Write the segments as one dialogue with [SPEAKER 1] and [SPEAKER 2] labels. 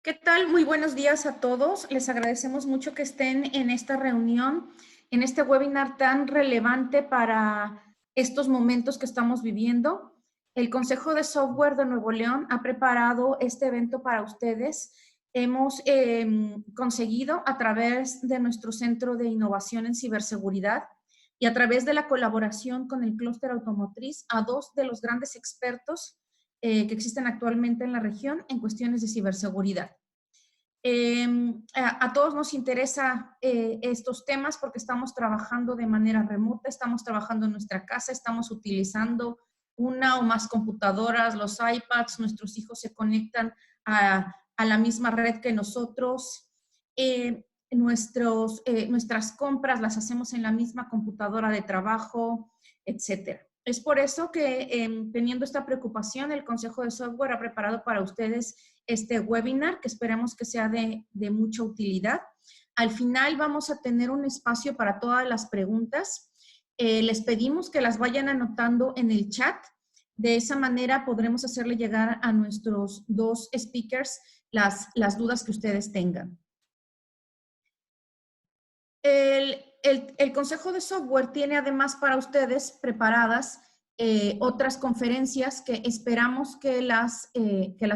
[SPEAKER 1] ¿Qué tal? Muy buenos días a todos. Les agradecemos mucho que estén en esta reunión, en este webinar tan relevante para estos momentos que estamos viviendo. El Consejo de Software de Nuevo León ha preparado este evento para ustedes. Hemos conseguido a través de nuestro Centro de Innovación en Ciberseguridad y a través de la colaboración con el Clúster Automotriz a dos de los grandes expertos que existen actualmente en la región en cuestiones de ciberseguridad. A todos nos interesa estos temas porque estamos trabajando de manera remota, estamos trabajando en nuestra casa, estamos utilizando una o más computadoras, los iPads, nuestros hijos se conectan a la misma red que nosotros. Nuestras compras las hacemos en la misma computadora de trabajo, etcétera. Es por eso que, teniendo esta preocupación, el Consejo de Software ha preparado para ustedes este webinar, que esperamos que sea de mucha utilidad. Al final vamos a tener un espacio para todas las preguntas. Les pedimos que las vayan anotando en el chat. De esa manera podremos hacerle llegar a nuestros dos speakers las dudas que ustedes tengan. El Consejo de Software tiene además para ustedes preparadas otras conferencias que esperamos que las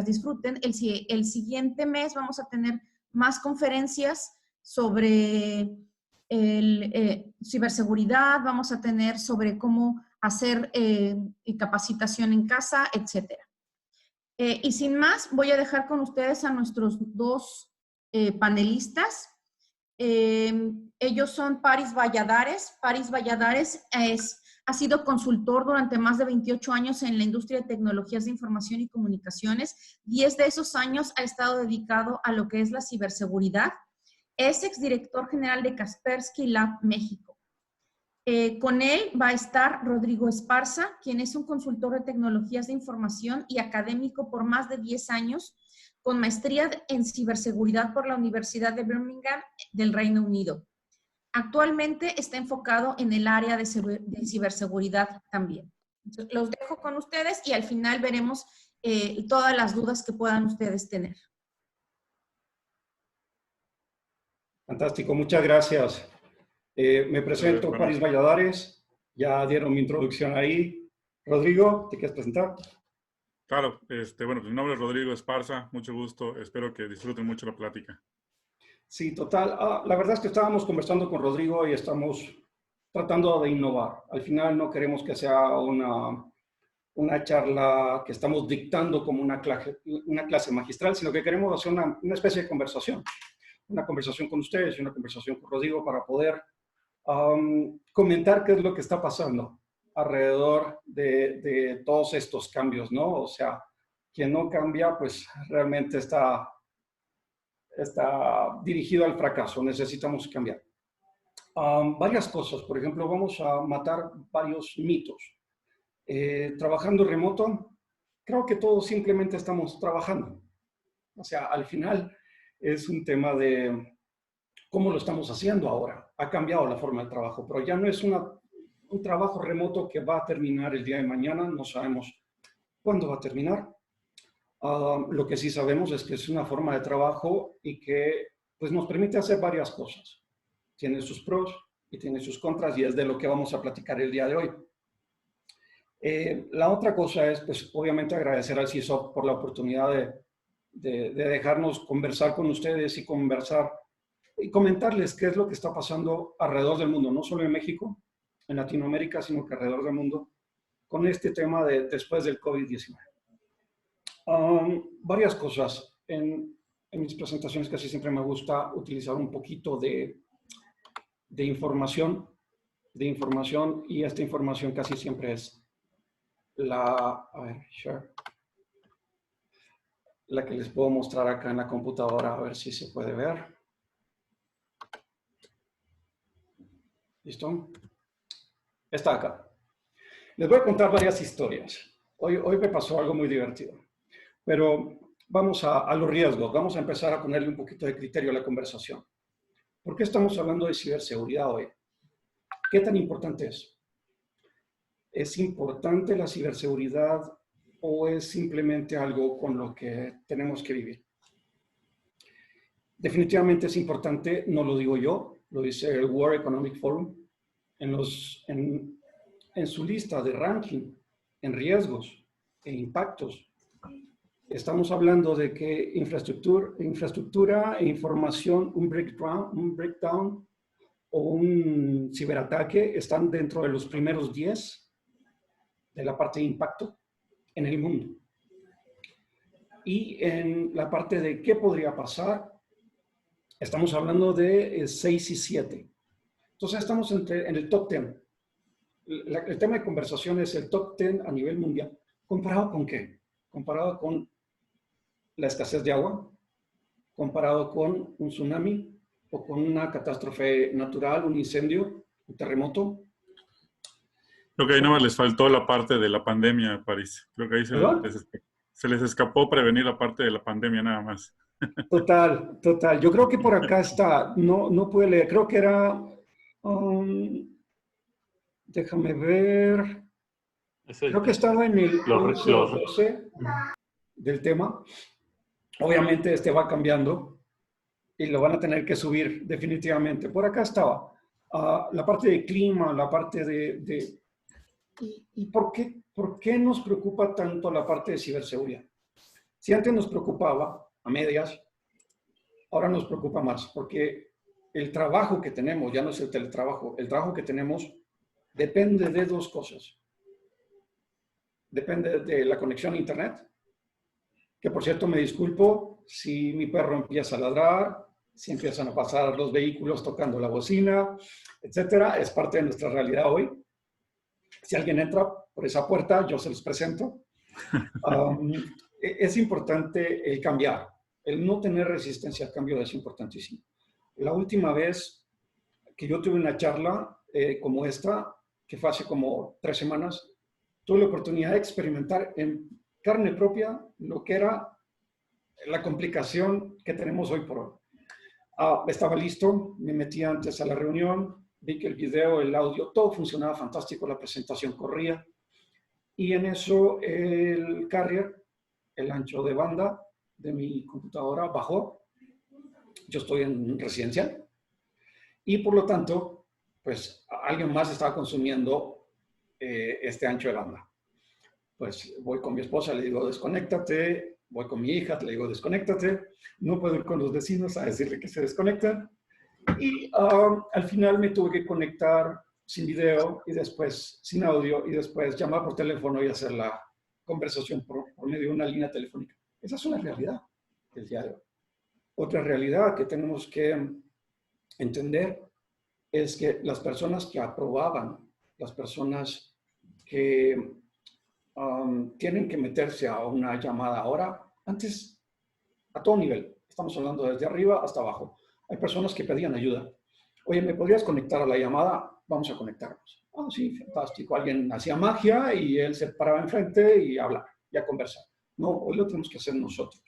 [SPEAKER 1] disfruten. El siguiente mes vamos a tener más conferencias sobre ciberseguridad, vamos a tener sobre cómo hacer capacitación en casa, etcétera. Y sin más, voy a dejar con ustedes a nuestros dos panelistas. Ellos son Paris Valladares. Paris Valladares ha sido consultor durante más de 28 años en la industria de tecnologías de información y comunicaciones. 10 de esos años ha estado dedicado a lo que es la ciberseguridad. Es exdirector general de Kaspersky Lab México. Con él va a estar Rodrigo Esparza, quien es un consultor de tecnologías de información y académico por más de 10 años, con maestría en ciberseguridad por la Universidad de Birmingham del Reino Unido. Actualmente está enfocado en el área de ciberseguridad también. Entonces, los dejo con ustedes y al final veremos todas las dudas que puedan ustedes tener.
[SPEAKER 2] Fantástico, muchas gracias. Me presento, Paris Valladares. Ya dieron mi introducción ahí. Rodrigo, ¿te quieres presentar?
[SPEAKER 3] Claro, bueno, mi nombre es Rodrigo Esparza, mucho gusto, espero que disfruten mucho la plática.
[SPEAKER 2] Sí, total. La verdad es que estábamos conversando con Rodrigo y estamos tratando de innovar. Al final no queremos que sea una charla que estamos dictando como una clase magistral, sino que queremos hacer una especie de conversación. Una conversación con ustedes y una conversación con Rodrigo para poder comentar qué es lo que está pasando alrededor de todos estos cambios, ¿no? O sea, quien no cambia, pues realmente está dirigido al fracaso. Necesitamos cambiar. Varias cosas. Por ejemplo, vamos a matar varios mitos. Trabajando remoto, creo que todos simplemente estamos trabajando. O sea, al final es un tema de cómo lo estamos haciendo ahora. Ha cambiado la forma de trabajo, pero ya no es un trabajo remoto que va a terminar el día de mañana. No sabemos cuándo va a terminar. Lo que sí sabemos es que es una forma de trabajo y que pues, nos permite hacer varias cosas. Tiene sus pros y tiene sus contras y es de lo que vamos a platicar el día de hoy. La otra cosa es, pues, obviamente agradecer al CISOP por la oportunidad de dejarnos conversar con ustedes y comentarles qué es lo que está pasando alrededor del mundo, no solo en México, en Latinoamérica, sino que alrededor del mundo, con este tema después del COVID-19. Varias cosas. En mis presentaciones casi siempre me gusta utilizar un poquito de información, y esta información casi siempre es la que les puedo mostrar acá en la computadora, a ver si se puede ver. ¿Listo? Está acá. Les voy a contar varias historias. Hoy me pasó algo muy divertido. Pero vamos a los riesgos. Vamos a empezar a ponerle un poquito de criterio a la conversación. ¿Por qué estamos hablando de ciberseguridad hoy? ¿Qué tan importante es? ¿Es importante la ciberseguridad o es simplemente algo con lo que tenemos que vivir? Definitivamente es importante, no lo digo yo, lo dice el World Economic Forum, en su lista de ranking, en riesgos e impactos. Estamos hablando de que infraestructura e información, un breakdown o un ciberataque están dentro de los primeros 10 de la parte de impacto en el mundo. Y en la parte de qué podría pasar, estamos hablando de 6 y 7. Entonces estamos en el top 10. El tema de conversación es el top 10 a nivel mundial. ¿Comparado con qué? Comparado con la escasez de agua, comparado con un tsunami o con una catástrofe natural, un incendio, un terremoto.
[SPEAKER 3] Creo que ahí nada más les faltó la parte de la pandemia, París. Creo que ahí se les escapó prevenir la parte de la pandemia nada más.
[SPEAKER 2] Total, total. Yo creo que por acá está, no pude leer, creo que era, déjame ver, creo que estaba en el 11 o 12 del tema. Obviamente este va cambiando y lo van a tener que subir definitivamente. Por acá estaba la parte de clima, la parte de ¿y por qué nos preocupa tanto la parte de ciberseguridad? Si antes nos preocupaba a medias, ahora nos preocupa más, porque el trabajo que tenemos, ya no es el teletrabajo, el trabajo que tenemos depende de dos cosas. Depende de la conexión a internet, que por cierto me disculpo si mi perro empieza a ladrar, si empiezan a pasar los vehículos tocando la bocina, etcétera, es parte de nuestra realidad hoy. Si alguien entra por esa puerta, yo se los presento. Es importante el cambiar. El no tener resistencia al cambio es importantísimo. La última vez que yo tuve una charla como esta, que fue hace como 3 semanas, tuve la oportunidad de experimentar en carne propia lo que era la complicación que tenemos hoy por hoy. Estaba listo, me metí antes a la reunión, vi que el video, el audio, todo funcionaba fantástico, la presentación corría. Y en eso el carrier, el ancho de banda de mi computadora bajó. Yo estoy en residencial. Y por lo tanto, pues alguien más estaba consumiendo este ancho de banda. Pues voy con mi esposa, le digo, desconéctate. Voy con mi hija, le digo, desconéctate. No puedo ir con los vecinos a decirle que se desconectan. Y al final me tuve que conectar sin video y después sin audio y después llamar por teléfono y hacer la conversación por medio de una línea telefónica. Esa es una realidad del día de hoy. Otra realidad que tenemos que entender es que las personas que aprobaban, las personas que tienen que meterse a una llamada ahora, antes a todo nivel, estamos hablando desde arriba hasta abajo, hay personas que pedían ayuda. Oye, ¿me podrías conectar a la llamada? Vamos a conectarnos. Ah, sí, fantástico. Alguien hacía magia y él se paraba enfrente y hablar, y a conversar. No, hoy lo tenemos que hacer nosotros.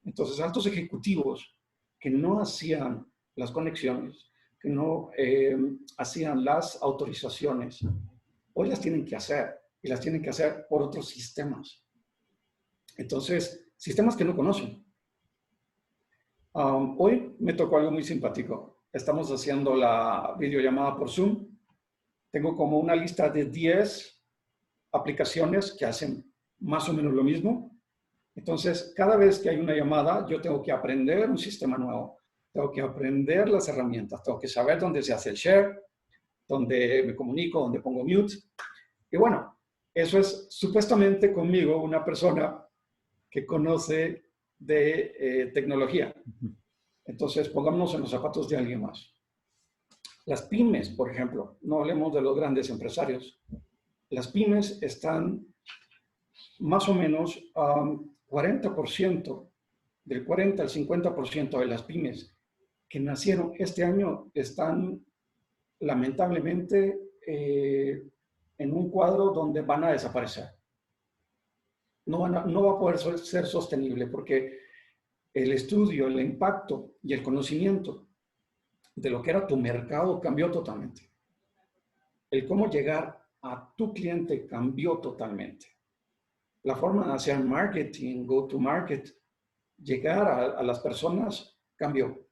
[SPEAKER 2] Entonces, altos ejecutivos que no hacían las conexiones, que no hacían las autorizaciones, hoy las tienen que hacer y las tienen que hacer por otros sistemas. Entonces, sistemas que no conocen. Hoy me tocó algo muy simpático. Estamos haciendo la videollamada por Zoom. Tengo como una lista de 10 aplicaciones que hacen más o menos lo mismo. Entonces, cada vez que hay una llamada, yo tengo que aprender un sistema nuevo. Tengo que aprender las herramientas. Tengo que saber dónde se hace el share, dónde me comunico, dónde pongo mute. Y bueno, eso es supuestamente conmigo una persona que conoce de tecnología. Entonces, pongámonos en los zapatos de alguien más. Las pymes, por ejemplo, no hablemos de los grandes empresarios. Las pymes están más o menos 40%, del 40 al 50% de las pymes que nacieron este año están lamentablemente en un cuadro donde van a desaparecer. No va a poder ser sostenible porque el estudio, el impacto y el conocimiento de lo que era tu mercado cambió totalmente. El cómo llegar a tu cliente cambió totalmente. La forma de hacer marketing, go to market, llegar a las personas cambió.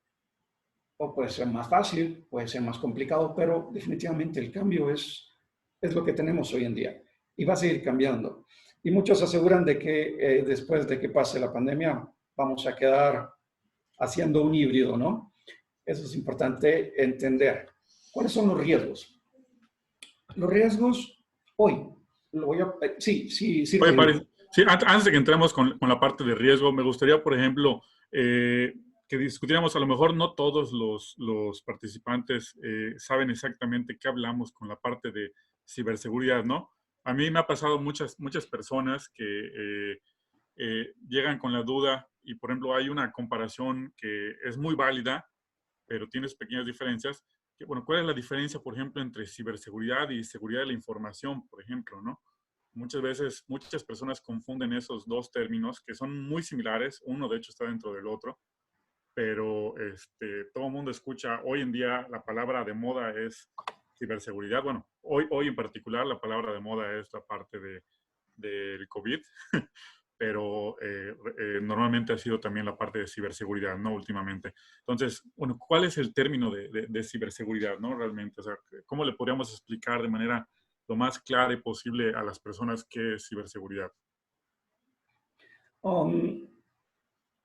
[SPEAKER 2] O puede ser más fácil, puede ser más complicado, pero definitivamente el cambio es lo que tenemos hoy en día y va a seguir cambiando. Y muchos aseguran de que después de que pase la pandemia vamos a quedar haciendo un híbrido, ¿no? Eso es importante entender. ¿Cuáles son los riesgos? Los riesgos, hoy, lo voy a... Sí.
[SPEAKER 3] Oye, Paris, sí, antes de que entremos con la parte de riesgo, me gustaría, por ejemplo, que discutiéramos, a lo mejor no todos los participantes saben exactamente qué hablamos con la parte de ciberseguridad, ¿no? A mí me ha pasado muchas personas que llegan con la duda y, por ejemplo, hay una comparación que es muy válida, pero tienes pequeñas diferencias. Que, bueno, ¿cuál es la diferencia, por ejemplo, entre ciberseguridad y seguridad de la información, por ejemplo, ¿no? Muchas veces, muchas personas confunden esos dos términos que son muy similares. Uno, de hecho, está dentro del otro, pero todo el mundo escucha. Hoy en día la palabra de moda es ciberseguridad. Bueno, hoy en particular la palabra de moda es la parte del COVID, pero normalmente ha sido también la parte de ciberseguridad, ¿no? Últimamente. Entonces, bueno, ¿cuál es el término de ciberseguridad, ¿no? Realmente, o sea, ¿cómo le podríamos explicar de manera lo más clara posible a las personas qué es ciberseguridad?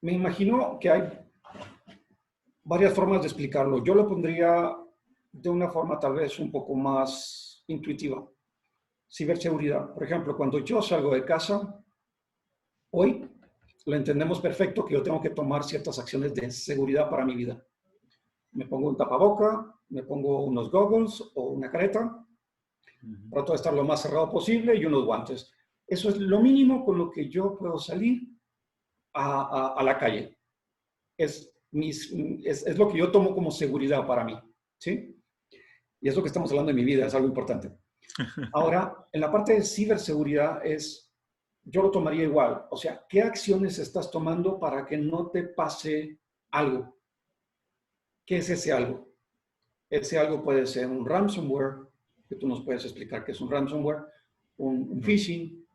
[SPEAKER 2] Me imagino que hay varias formas de explicarlo. Yo lo pondría de una forma tal vez un poco más intuitiva. Ciberseguridad. Por ejemplo, cuando yo salgo de casa, hoy lo entendemos perfecto que yo tengo que tomar ciertas acciones de seguridad para mi vida. Me pongo un tapaboca, me pongo unos goggles o una careta, trato de estar lo más cerrado posible y unos guantes. Eso es lo mínimo con lo que yo puedo salir a la calle. Es lo que yo tomo como seguridad para mí, ¿sí? Y es lo que estamos hablando en mi vida, es algo importante. Ahora, en la parte de ciberseguridad yo lo tomaría igual. O sea, ¿qué acciones estás tomando para que no te pase algo? ¿Qué es ese algo? Ese algo puede ser un ransomware, que tú nos puedes explicar qué es un ransomware, un phishing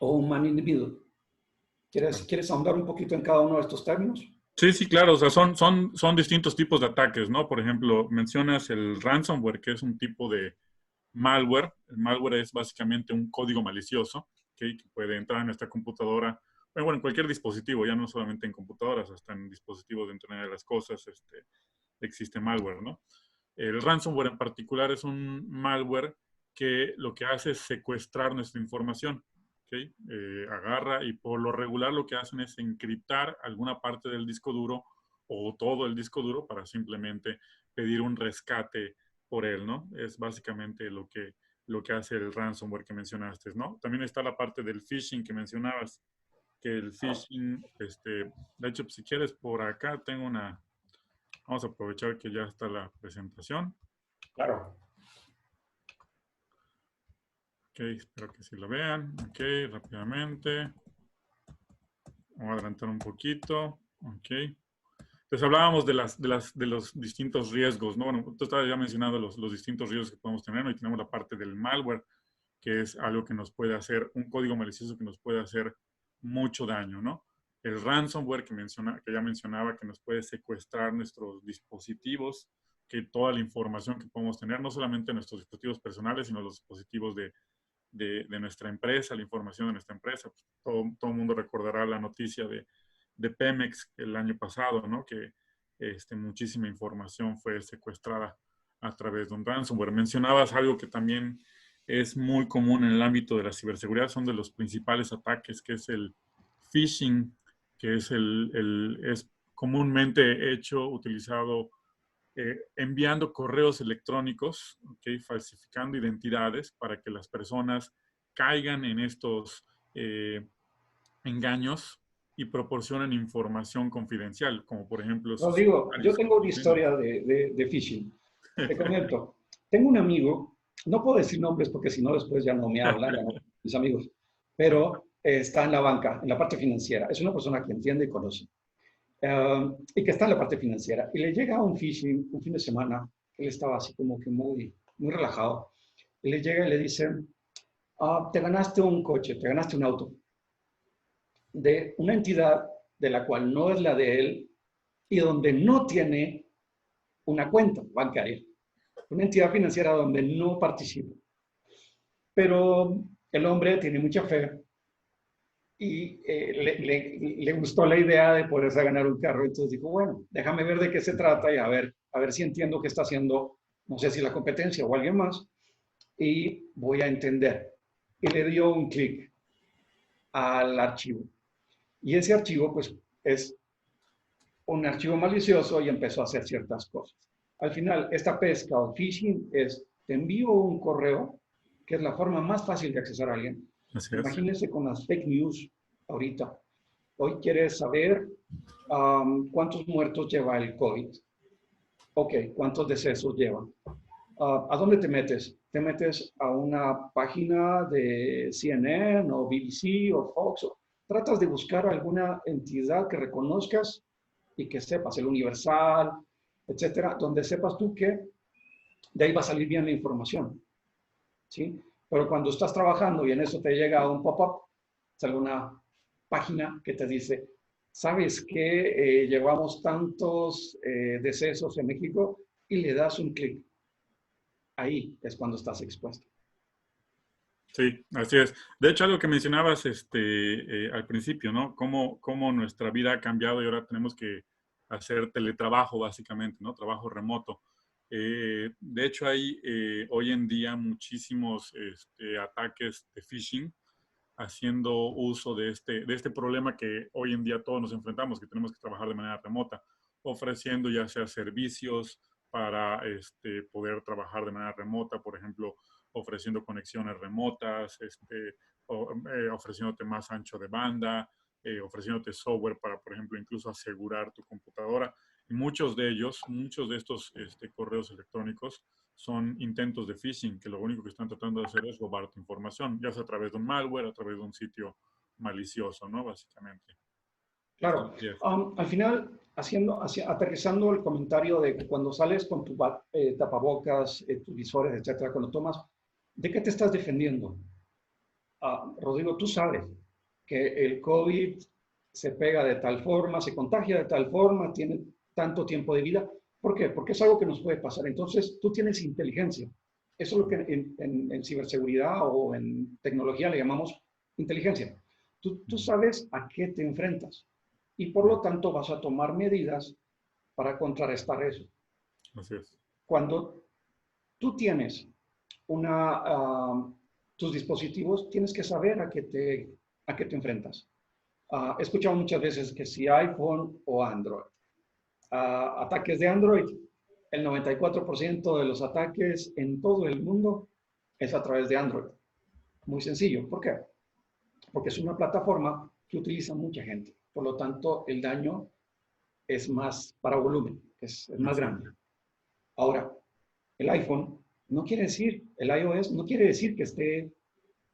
[SPEAKER 2] o un man in the middle. ¿Quieres ahondar un poquito en cada uno de estos términos?
[SPEAKER 3] Sí, claro. O sea, son distintos tipos de ataques, ¿no? Por ejemplo, mencionas el ransomware, que es un tipo de malware. El malware es básicamente un código malicioso, ¿okay? Que puede entrar en nuestra computadora, bueno, en cualquier dispositivo, ya no solamente en computadoras, hasta en dispositivos de Internet de las Cosas existe malware, ¿no? El ransomware en particular es un malware que lo que hace es secuestrar nuestra información. ¿Okay? Agarra y por lo regular lo que hacen es encriptar alguna parte del disco duro o todo el disco duro para simplemente pedir un rescate por él, ¿no? Es básicamente lo que hace el ransomware que mencionaste, ¿no? También está la parte del phishing que mencionabas, que el phishing, de hecho, si quieres, por acá tengo vamos a aprovechar que ya está la presentación.
[SPEAKER 2] Claro.
[SPEAKER 3] Ok, espero que sí la vean. Ok, rápidamente. Vamos a adelantar un poquito. Ok. Entonces hablábamos de los distintos riesgos, ¿no? Bueno, tú estabas ya mencionando los distintos riesgos que podemos tener, ¿no? Y tenemos la parte del malware, que es algo que nos puede hacer, un código malicioso que nos puede hacer mucho daño, ¿no? El ransomware que ya mencionaba, que nos puede secuestrar nuestros dispositivos, que toda la información que podemos tener, no solamente nuestros dispositivos personales, sino los dispositivos de nuestra empresa, la información de nuestra empresa. Todo el mundo recordará la noticia de Pemex el año pasado, ¿no? Que muchísima información fue secuestrada a través de un ransomware. Mencionabas algo que también es muy común en el ámbito de la ciberseguridad, son de los principales ataques, que es el phishing, que es comúnmente utilizado enviando correos electrónicos, ¿okay? Falsificando identidades para que las personas caigan en estos engaños y proporcionen información confidencial, como por ejemplo...
[SPEAKER 2] Rodrigo, yo tengo una historia de phishing. Te comento. Tengo un amigo, no puedo decir nombres porque si no después ya no me hablan, ya no, mis amigos, pero está en la banca, en la parte financiera. Es una persona que entiende y conoce. Y que está en la parte financiera. Y le llega un phishing un fin de semana, él estaba así como que muy relajado. Y le llega y le dice, te ganaste un coche, te ganaste un auto de una entidad de la cual no es la de él, y donde no tiene una cuenta bancaria, una entidad financiera donde no participa. Pero el hombre tiene mucha fe y le gustó la idea de poderse ganar un carro. Entonces dijo, bueno, déjame ver de qué se trata y a ver si entiendo qué está haciendo, no sé si la competencia o alguien más, y voy a entender. Y le dio un clic al archivo. Y ese archivo, pues, es un archivo malicioso y empezó a hacer ciertas cosas. Al final, esta pesca o phishing es, te envío un correo, que es la forma más fácil de accesar a alguien.
[SPEAKER 3] Así es.
[SPEAKER 2] Imagínense con las fake news ahorita. Hoy quieres saber cuántos muertos lleva el COVID. Ok, ¿cuántos decesos lleva? ¿A dónde te metes? Te metes a una página de CNN o BBC o Fox. Tratas de buscar alguna entidad que reconozcas y que sepas, el Universal, etcétera, donde sepas tú que de ahí va a salir bien la información, ¿sí? Pero cuando estás trabajando y en eso te llega un pop-up, sale una página que te dice, ¿sabes que llevamos tantos decesos en México? Y le das un clic. Ahí es cuando estás expuesto.
[SPEAKER 3] Sí, así es. De hecho, algo que mencionabas al principio, ¿no? Cómo nuestra vida ha cambiado y ahora tenemos que hacer teletrabajo, básicamente, ¿no? Trabajo remoto. De hecho, hay hoy en día muchísimos ataques de phishing haciendo uso de este problema que hoy en día todos nos enfrentamos, que tenemos que trabajar de manera remota, ofreciendo ya sea servicios para poder trabajar de manera remota, por ejemplo, ofreciendo conexiones remotas, ofreciéndote más ancho de banda, ofreciéndote software para, por ejemplo, incluso asegurar tu computadora. Y muchos de estos correos electrónicos son intentos de phishing, que lo único que están tratando de hacer es robar tu información, ya sea a través de un malware, a través de un sitio malicioso, ¿no? Básicamente.
[SPEAKER 2] Claro.
[SPEAKER 3] Yes.
[SPEAKER 2] Al final, aterrizando el comentario de que cuando sales con tu tapabocas, tus visores, etcétera, cuando tomas, ¿de qué te estás defendiendo? Rodrigo, tú sabes que el COVID se pega de tal forma, se contagia de tal forma, tiene tanto tiempo de vida. ¿Por qué? Porque es algo que nos puede pasar. Entonces, tú tienes inteligencia. Eso es lo que en ciberseguridad o en tecnología le llamamos inteligencia. Tú sabes a qué te enfrentas y por lo tanto vas a tomar medidas para contrarrestar eso.
[SPEAKER 3] Así es.
[SPEAKER 2] Cuando tú tienes tus dispositivos, tienes que saber a qué te enfrentas. He escuchado muchas veces que si iPhone o Android. Ataques de Android, el 94% de los ataques en todo el mundo es a través de Android. Muy sencillo. ¿Por qué? Porque es una plataforma que utiliza mucha gente. Por lo tanto, el daño es más para volumen, es más grande. Ahora, el iPhone no quiere decir, el iOS no quiere decir que esté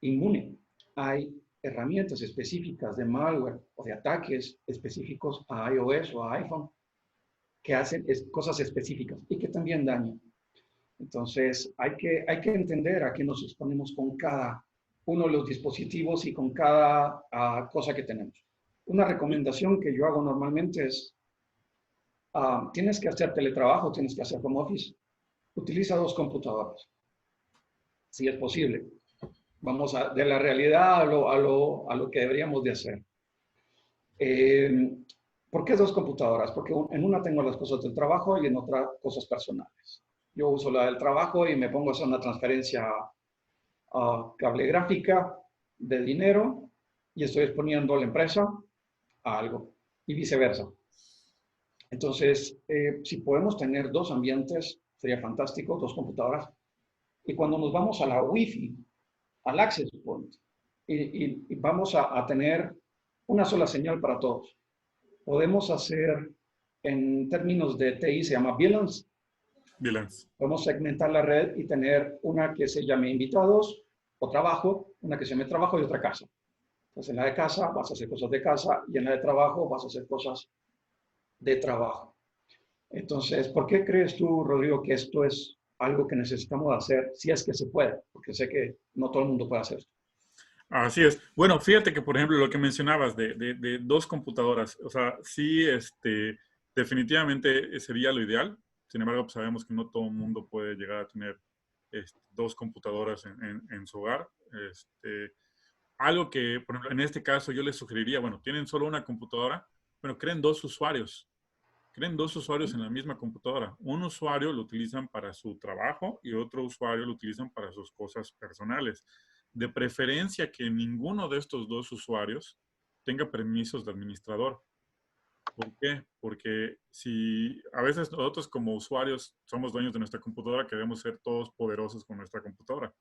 [SPEAKER 2] inmune. Hay herramientas específicas de malware o de ataques específicos a iOS o a iPhone que hacen cosas específicas y que también dañan. Entonces, hay que entender a qué nos exponemos con cada uno de los dispositivos y con cada cosa que tenemos. Una recomendación que yo hago normalmente es, tienes que hacer teletrabajo, tienes que hacer home office, utiliza 2 computadoras, si es posible. Vamos de la realidad a lo que deberíamos de hacer. ¿Por qué 2 computadoras? Porque en una tengo las cosas del trabajo y en otra cosas personales. Yo uso la del trabajo y me pongo a hacer una transferencia cable gráfica de dinero y estoy exponiendo a la empresa a algo y viceversa. Entonces, si podemos tener 2 ambientes, sería fantástico, 2 computadoras. Y cuando nos vamos a la Wi-Fi, al access point, y vamos a tener una sola señal para todos. Podemos hacer, en términos de TI, se llama VLANs. Podemos segmentar la red y tener una que se llame invitados o trabajo, una que se llame trabajo y otra casa. Entonces, en la de casa vas a hacer cosas de casa y en la de trabajo vas a hacer cosas de trabajo. Entonces, ¿por qué crees tú, Rodrigo, que esto es algo que necesitamos hacer si es que se puede? Porque sé que no todo el mundo puede hacer esto.
[SPEAKER 3] Así es. Bueno, fíjate que, por ejemplo, lo que mencionabas de 2 computadoras, o sea, sí, definitivamente sería lo ideal. Sin embargo, pues sabemos que no todo el mundo puede llegar a tener dos computadoras en su hogar. Algo que, por ejemplo, en este caso yo les sugeriría, bueno, tienen solo una computadora, pero creen dos usuarios. Creen dos usuarios en la misma computadora. Un usuario lo utilizan para su trabajo y otro usuario lo utilizan para sus cosas personales. De preferencia que ninguno de estos dos usuarios tenga permisos de administrador. ¿Por qué? Porque si a veces nosotros como usuarios somos dueños de nuestra computadora, queremos ser todos poderosos con nuestra computadora.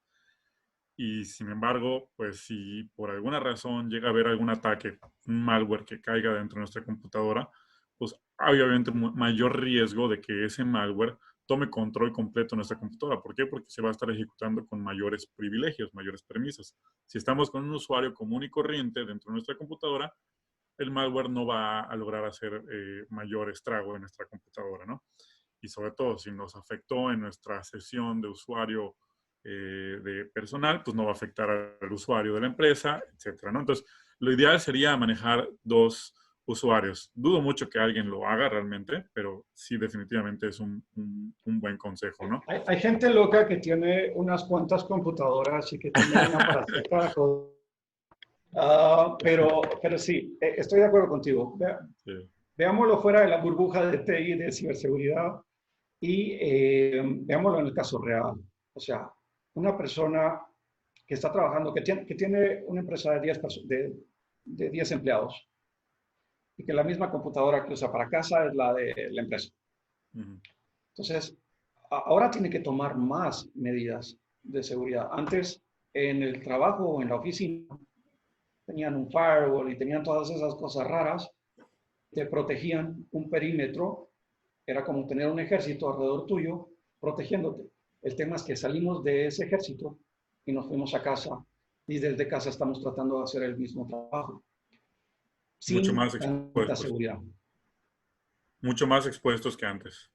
[SPEAKER 3] Y sin embargo, pues si por alguna razón llega a haber algún ataque, un malware que caiga dentro de nuestra computadora, pues hay obviamente mayor riesgo de que ese malware tome control completo de nuestra computadora. ¿Por qué? Porque se va a estar ejecutando con mayores privilegios, mayores permisos. Si estamos con un usuario común y corriente dentro de nuestra computadora, el malware no va a lograr hacer mayor estrago en nuestra computadora, ¿no? Y sobre todo, si nos afectó en nuestra sesión de usuario de personal, pues no va a afectar al usuario de la empresa, etcétera, ¿no? Entonces, lo ideal sería manejar dos usuarios. Dudo mucho que alguien lo haga realmente, pero sí definitivamente es un buen consejo, ¿no?
[SPEAKER 2] Hay gente loca que tiene unas cuantas computadoras y que tiene una para hacer cada cosa. Pero sí, estoy de acuerdo contigo.
[SPEAKER 3] Sí.
[SPEAKER 2] Veámoslo fuera de la burbuja de TI, de ciberseguridad, y veámoslo en el caso real. O sea, una persona que está trabajando, que tiene una empresa de 10 empleados y que la misma computadora que usa para casa es la de la empresa.
[SPEAKER 3] Uh-huh.
[SPEAKER 2] Entonces, ahora tiene que tomar más medidas de seguridad. Antes, en el trabajo o en la oficina, tenían un firewall y tenían todas esas cosas raras, te protegían un perímetro, era como tener un ejército alrededor tuyo protegiéndote. El tema es que salimos de ese ejército y nos fuimos a casa y desde casa estamos tratando de hacer el mismo trabajo
[SPEAKER 3] Mucho
[SPEAKER 2] sin
[SPEAKER 3] más
[SPEAKER 2] tanta
[SPEAKER 3] expuestos.
[SPEAKER 2] seguridad.
[SPEAKER 3] Mucho más expuestos que antes.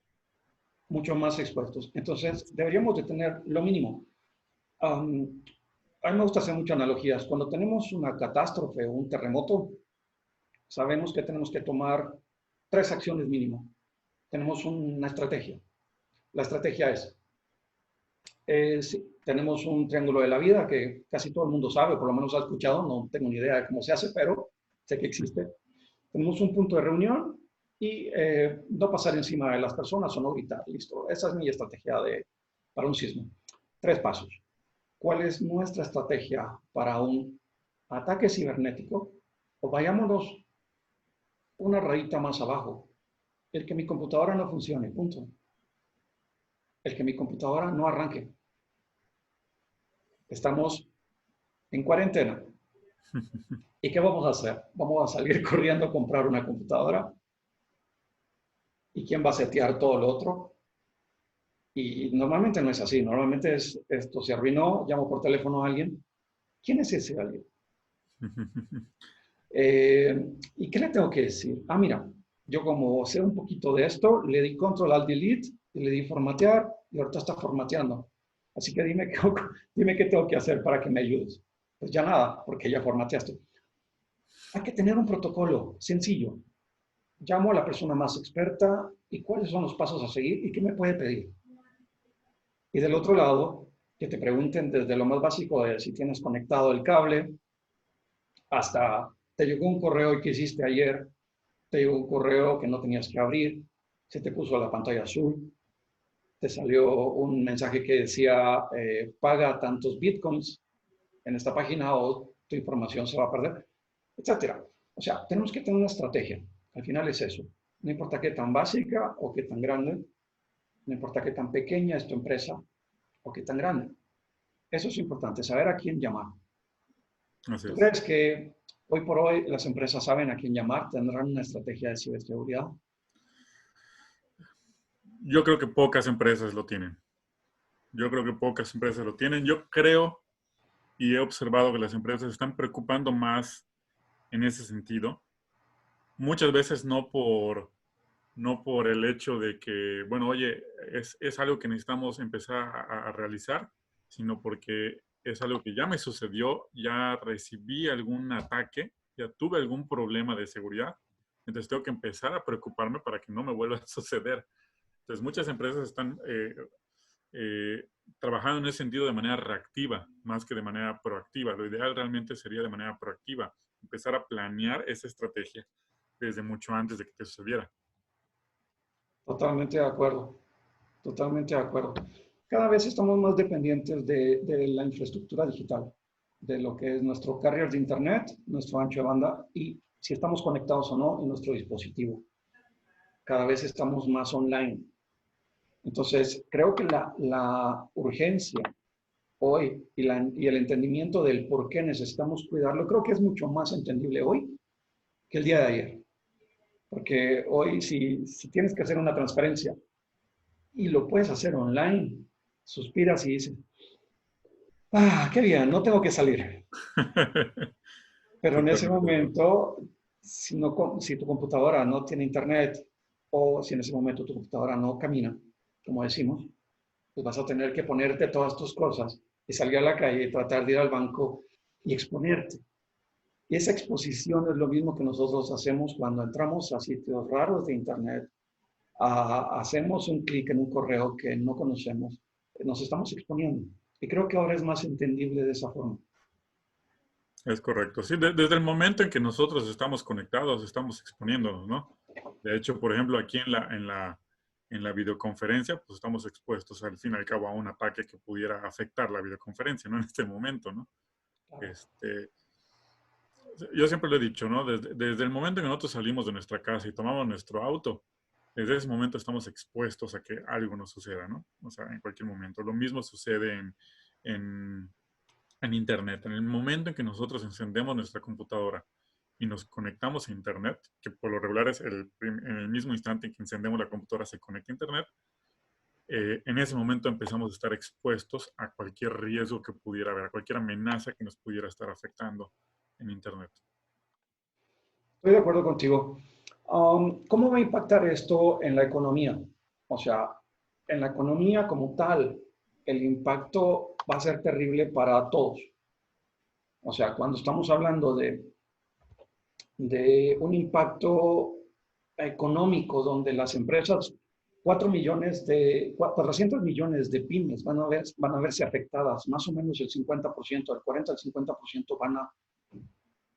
[SPEAKER 2] Mucho más expuestos. Entonces, deberíamos de tener lo mínimo. A mí me gusta hacer muchas analogías. Cuando tenemos una catástrofe o un terremoto, sabemos que tenemos que tomar 3 acciones mínimo. Tenemos una estrategia. La estrategia es, sí, tenemos un triángulo de la vida que casi todo el mundo sabe, por lo menos ha escuchado, no tengo ni idea de cómo se hace, pero sé que existe. Tenemos un punto de reunión y no pasar encima de las personas o no gritar, listo. Esa es mi estrategia para un sismo. 3 pasos. ¿Cuál es nuestra estrategia para un ataque cibernético? O vayámonos una rayita más abajo. El que mi computadora no funcione, punto. El que mi computadora no arranque. Estamos en cuarentena. ¿Y qué vamos a hacer? Vamos a salir corriendo a comprar una computadora. ¿Y quién va a setear todo lo otro? Y normalmente no es así. Normalmente esto se arruinó, llamo por teléfono a alguien. ¿Quién es ese alguien? ¿Y qué le tengo que decir? Ah, mira, yo como sé un poquito de esto, le di control al delete y le di formatear y ahorita está formateando. Así que dime qué tengo que hacer para que me ayudes. Pues ya nada, porque ya formateaste. Hay que tener un protocolo sencillo. Llamo a la persona más experta y cuáles son los pasos a seguir y qué me puede pedir. Y del otro lado, que te pregunten desde lo más básico de si tienes conectado el cable hasta te llegó un correo que hiciste ayer, te llegó un correo que no tenías que abrir, se te puso la pantalla azul, te salió un mensaje que decía paga tantos bitcoins en esta página o tu información se va a perder, etcétera. O sea, tenemos que tener una estrategia. Al final es eso. No importa qué tan básica o qué tan grande, no importa qué tan pequeña es tu empresa o qué tan grande. Eso es importante, saber a quién llamar.
[SPEAKER 3] Así
[SPEAKER 2] ¿Tú
[SPEAKER 3] es.
[SPEAKER 2] crees que hoy por hoy las empresas saben a quién llamar? ¿Tendrán una estrategia de ciberseguridad?
[SPEAKER 3] Yo creo que pocas empresas lo tienen. Yo creo que pocas empresas lo tienen. Yo creo y he observado que las empresas se están preocupando más en ese sentido. Muchas veces no por el hecho de que, bueno, oye, es algo que necesitamos empezar a realizar, sino porque es algo que ya me sucedió, ya recibí algún ataque, ya tuve algún problema de seguridad. Entonces tengo que empezar a preocuparme para que no me vuelva a suceder. Entonces muchas empresas están trabajando en ese sentido de manera reactiva, más que de manera proactiva. Lo ideal realmente sería de manera proactiva, empezar a planear esa estrategia desde mucho antes de que te sucediera.
[SPEAKER 2] Totalmente de acuerdo, totalmente de acuerdo. Cada vez estamos más dependientes de la infraestructura digital, de lo que es nuestro carrier de internet, nuestro ancho de banda y si estamos conectados o no en nuestro dispositivo. Cada vez estamos más online. Entonces, creo que la urgencia hoy y el entendimiento del por qué necesitamos cuidarlo, creo que es mucho más entendible hoy que el día de ayer. Porque hoy si tienes que hacer una transferencia y lo puedes hacer online, suspiras y dices, ah, qué bien, no tengo que salir. Pero en ese momento, si tu computadora no tiene internet o si en ese momento tu computadora no camina, como decimos, pues vas a tener que ponerte todas tus cosas y salir a la calle y tratar de ir al banco y exponerte. Y esa exposición es lo mismo que nosotros hacemos cuando entramos a sitios raros de internet, hacemos un clic en un correo que no conocemos, nos estamos exponiendo. Y creo que ahora es más entendible de esa forma.
[SPEAKER 3] Es correcto. Sí, desde el momento en que nosotros estamos conectados, estamos exponiéndonos, ¿no? De hecho, por ejemplo, aquí en la videoconferencia, pues estamos expuestos al fin y al cabo a un ataque que pudiera afectar la videoconferencia, ¿no? En este momento, ¿no? Yo siempre lo he dicho, ¿no? Desde el momento en que nosotros salimos de nuestra casa y tomamos nuestro auto, desde ese momento estamos expuestos a que algo nos suceda, ¿no? O sea, en cualquier momento. Lo mismo sucede en Internet. En el momento en que nosotros encendemos nuestra computadora y nos conectamos a Internet, que por lo regular es en el mismo instante en que encendemos la computadora se conecta a Internet, en ese momento empezamos a estar expuestos a cualquier riesgo que pudiera haber, a cualquier amenaza que nos pudiera estar afectando en Internet.
[SPEAKER 2] Estoy de acuerdo contigo. ¿Cómo va a impactar esto en la economía? O sea, en la economía como tal, el impacto va a ser terrible para todos. O sea, cuando estamos hablando de un impacto económico donde las empresas, 400 millones de pymes van a verse afectadas, más o menos el 50%, el 40 al 50%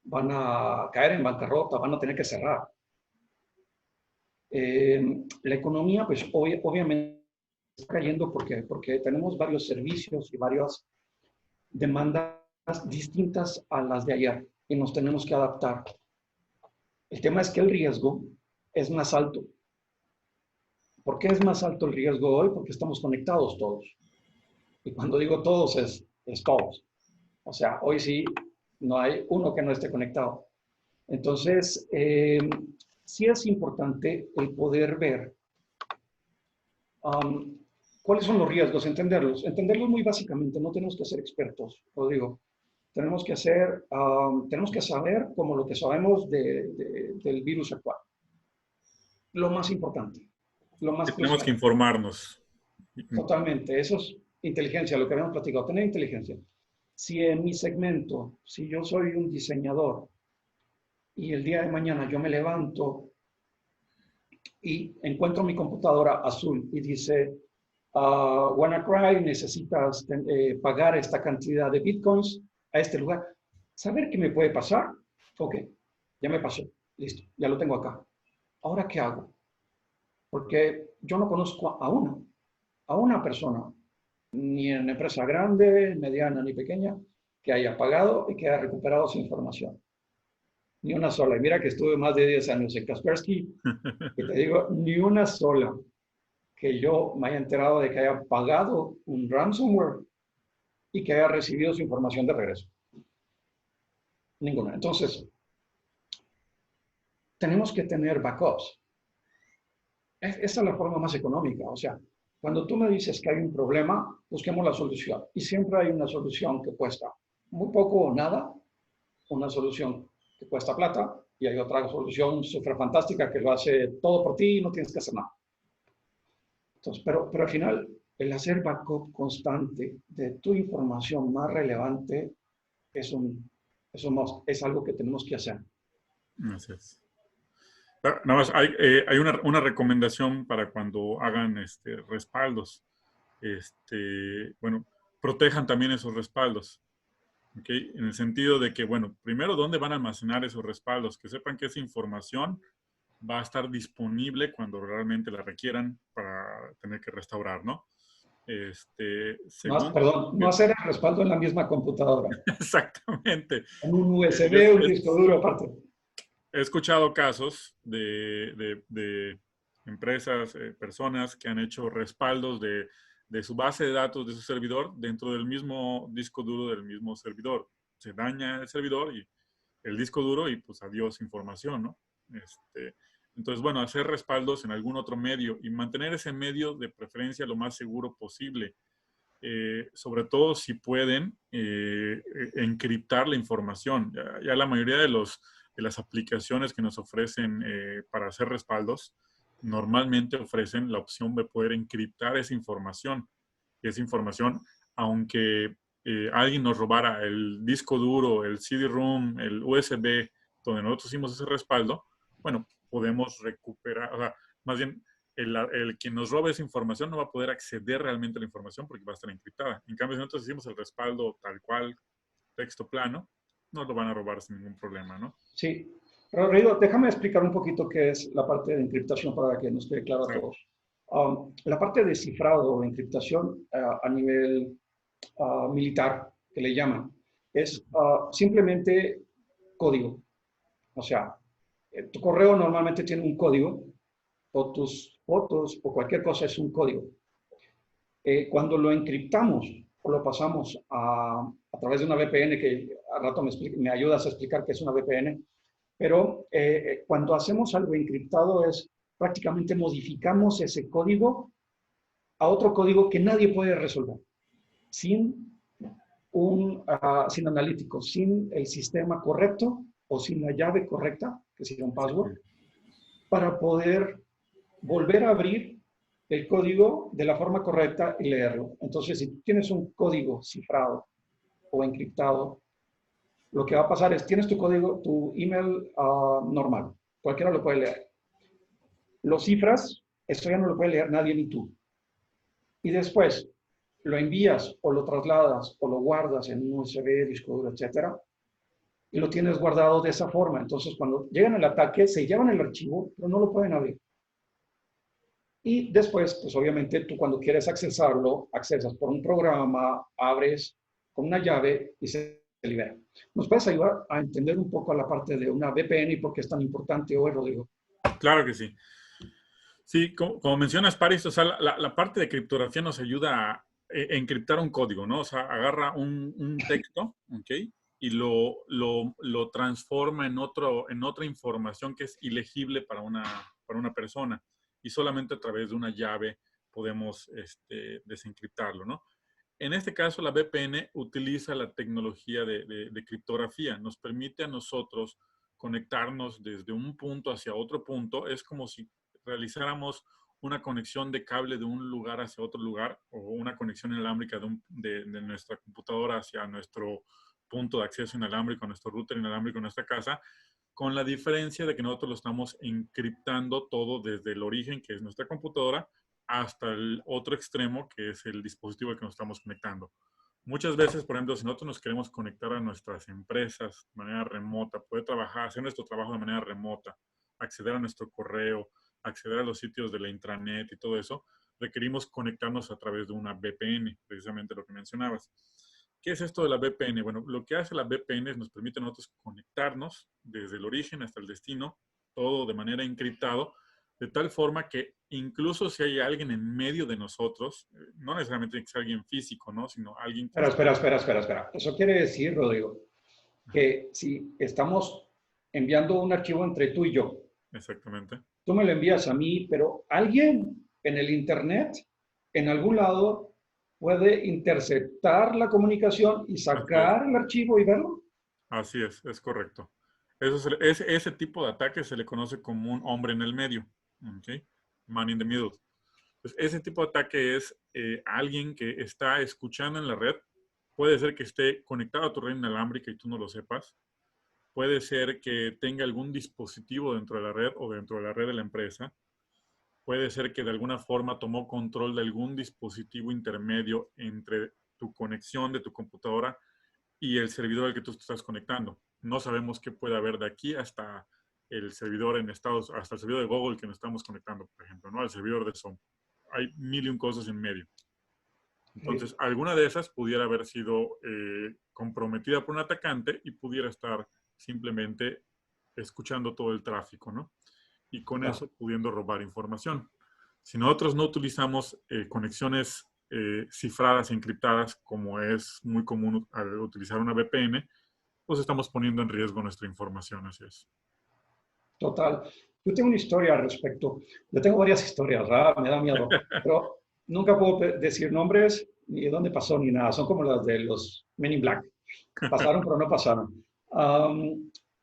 [SPEAKER 2] van a caer en bancarrota, van a tener que cerrar. La economía, pues obviamente está cayendo porque tenemos varios servicios y varias demandas distintas a las de ayer y nos tenemos que adaptar. El tema es que el riesgo es más alto. ¿Por qué es más alto el riesgo hoy? Porque estamos conectados todos. Y cuando digo todos, es todos. O sea, hoy sí no hay uno que no esté conectado. Entonces, sí es importante el poder ver cuáles son los riesgos, entenderlos muy básicamente, no tenemos que ser expertos, lo digo. Tenemos que saber como lo que sabemos del virus actual. Lo más importante, lo más crucial.
[SPEAKER 3] Tenemos que informarnos.
[SPEAKER 2] Totalmente, eso es inteligencia, lo que habíamos platicado, tener inteligencia. Si en mi segmento, si yo soy un diseñador y el día de mañana yo me levanto y encuentro mi computadora azul y dice, WannaCry, necesitas pagar esta cantidad de bitcoins a este lugar. ¿Saber qué me puede pasar? Ok, ya me pasó, listo, ya lo tengo acá. ¿Ahora qué hago? Porque yo no conozco a una persona, ni en empresa grande, mediana ni pequeña, que haya pagado y que haya recuperado su información. Ni una sola. Y mira que estuve más de 10 años en Kaspersky y te digo, ni una sola que yo me haya enterado de que haya pagado un ransomware y que haya recibido su información de regreso. Ninguna. Entonces, tenemos que tener backups. Esa es la forma más económica. O sea, cuando tú me dices que hay un problema, busquemos la solución. Y siempre hay una solución que cuesta muy poco o nada, una solución que cuesta plata, y hay otra solución súper fantástica que lo hace todo por ti y no tienes que hacer nada. Entonces, pero al final, el hacer backup constante de tu información más relevante es algo que tenemos que hacer.
[SPEAKER 3] Así es. Nada más, hay una recomendación para cuando hagan respaldos. Bueno, protejan también esos respaldos. ¿Ok? En el sentido de que, bueno, primero, ¿dónde van a almacenar esos respaldos? Que sepan que esa información va a estar disponible cuando realmente la requieran para tener que restaurar, ¿no?
[SPEAKER 2] No,
[SPEAKER 3] Segundo,
[SPEAKER 2] perdón, no hacer el respaldo en la misma computadora.
[SPEAKER 3] exactamente.
[SPEAKER 2] En un
[SPEAKER 3] Yo
[SPEAKER 2] USB, un disco duro aparte.
[SPEAKER 3] he escuchado casos de empresas, personas que han hecho respaldos de su base de datos, de su servidor, dentro del mismo disco duro del mismo servidor. Se daña el servidor y el disco duro y pues adiós información, ¿no? Entonces, bueno, hacer respaldos en algún otro medio y mantener ese medio de preferencia lo más seguro posible. Sobre todo si pueden encriptar la información. Ya la mayoría de las aplicaciones que nos ofrecen para hacer respaldos normalmente ofrecen la opción de poder encriptar esa información. Y esa información, aunque alguien nos robara el disco duro, el CD-ROM, el USB, donde nosotros hicimos ese respaldo, bueno, podemos recuperar, o sea, más bien el quien nos robe esa información no va a poder acceder realmente a la información porque va a estar encriptada. En cambio, si nosotros hicimos el respaldo tal cual, texto plano, no lo van a robar sin ningún problema, ¿no?
[SPEAKER 2] Sí. Rodrigo, déjame explicar un poquito qué es la parte de encriptación para que nos quede claro a
[SPEAKER 3] Claro.
[SPEAKER 2] todos. La parte de cifrado o encriptación a nivel militar, que le llaman, es simplemente código. O sea, tu correo normalmente tiene un código, o tus fotos o cualquier cosa es un código. Cuando lo encriptamos o lo pasamos a través de una VPN, que al rato me ayudas a explicar qué es una VPN, pero cuando hacemos algo encriptado es prácticamente modificamos ese código a otro código que nadie puede resolver sin sin analítico, sin el sistema correcto o sin la llave correcta, que sería un password, para poder volver a abrir el código de la forma correcta y leerlo. Entonces, si tú tienes un código cifrado o encriptado, lo que va a pasar es, tienes tu código, tu email normal, cualquiera lo puede leer. Los cifras, esto ya no lo puede leer nadie ni tú. Y después lo envías o lo trasladas o lo guardas en un USB, disco duro, etcétera, y lo tienes guardado de esa forma. Entonces, cuando llegan al ataque, se llevan el archivo, pero no lo pueden abrir. Y después, pues obviamente tú cuando quieres accesarlo, accesas por un programa, abres con una llave y se libera. ¿Nos puedes ayudar a entender un poco la parte de una VPN y por qué es tan importante hoy, Rodrigo?
[SPEAKER 3] Claro que sí. Sí, como mencionas, Paris, o sea, la parte de criptografía nos ayuda a encriptar un código, ¿no? O sea, agarra un texto, ¿ok? Y lo transforma en otra información que es ilegible para una persona. Y solamente a través de una llave podemos desencriptarlo, ¿no? En este caso, la VPN utiliza la tecnología de criptografía. Nos permite a nosotros conectarnos desde un punto hacia otro punto. Es como si realizáramos una conexión de cable de un lugar hacia otro lugar o una conexión inalámbrica de nuestra computadora hacia nuestro punto de acceso inalámbrico, nuestro router inalámbrico en nuestra casa, con la diferencia de que nosotros lo estamos encriptando todo desde el origen, que es nuestra computadora, hasta el otro extremo, que es el dispositivo al que nos estamos conectando. Muchas veces, por ejemplo, si nosotros nos queremos conectar a nuestras empresas de manera remota, poder trabajar, hacer nuestro trabajo de manera remota, acceder a nuestro correo, acceder a los sitios de la intranet y todo eso, requerimos conectarnos a través de una VPN, precisamente lo que mencionabas. ¿Qué es esto de la VPN? Bueno, lo que hace la VPN es nos permite a nosotros conectarnos desde el origen hasta el destino, todo de manera encriptado, de tal forma que incluso si hay alguien en medio de nosotros, no necesariamente tiene que ser alguien físico, ¿no? Sino alguien que
[SPEAKER 2] Espera. Eso quiere decir, Rodrigo, que si estamos enviando un archivo entre tú y yo,
[SPEAKER 3] exactamente.
[SPEAKER 2] tú me lo envías a mí, pero alguien en el Internet, en algún lado, puede interceptar la comunicación y
[SPEAKER 3] Así es,
[SPEAKER 2] sacar el archivo y verlo.
[SPEAKER 3] así es correcto. Ese tipo de ataque se le conoce como un hombre en el medio, ¿ok? Man in the middle. Pues ese tipo de ataque es alguien que está escuchando en la red. Puede ser que esté conectado a tu red inalámbrica y tú no lo sepas. puede ser que tenga algún dispositivo dentro de la red o dentro de la red de la empresa. Puede ser que de alguna forma tomó control de algún dispositivo intermedio entre tu conexión de tu computadora y el servidor al que tú estás conectando. No sabemos qué puede haber de aquí hasta el servidor en Estados, hasta el servidor de Google que nos estamos conectando, por ejemplo, ¿no? Al servidor de Zoom. Hay mil y un cosas en medio. Entonces, alguna de esas pudiera haber sido comprometida por un atacante y pudiera estar simplemente escuchando todo el tráfico, ¿no? Y con eso pudiendo robar información. Si nosotros no utilizamos conexiones cifradas, encriptadas, como es muy común al utilizar una VPN, pues estamos poniendo en riesgo nuestra información, así es.
[SPEAKER 2] Total. Yo tengo una historia al respecto. Yo tengo varias historias, ¿verdad? Me da miedo. Pero nunca puedo decir nombres, ni de dónde pasó, ni nada. Son como las de los Men in Black. Pasaron, pero no pasaron.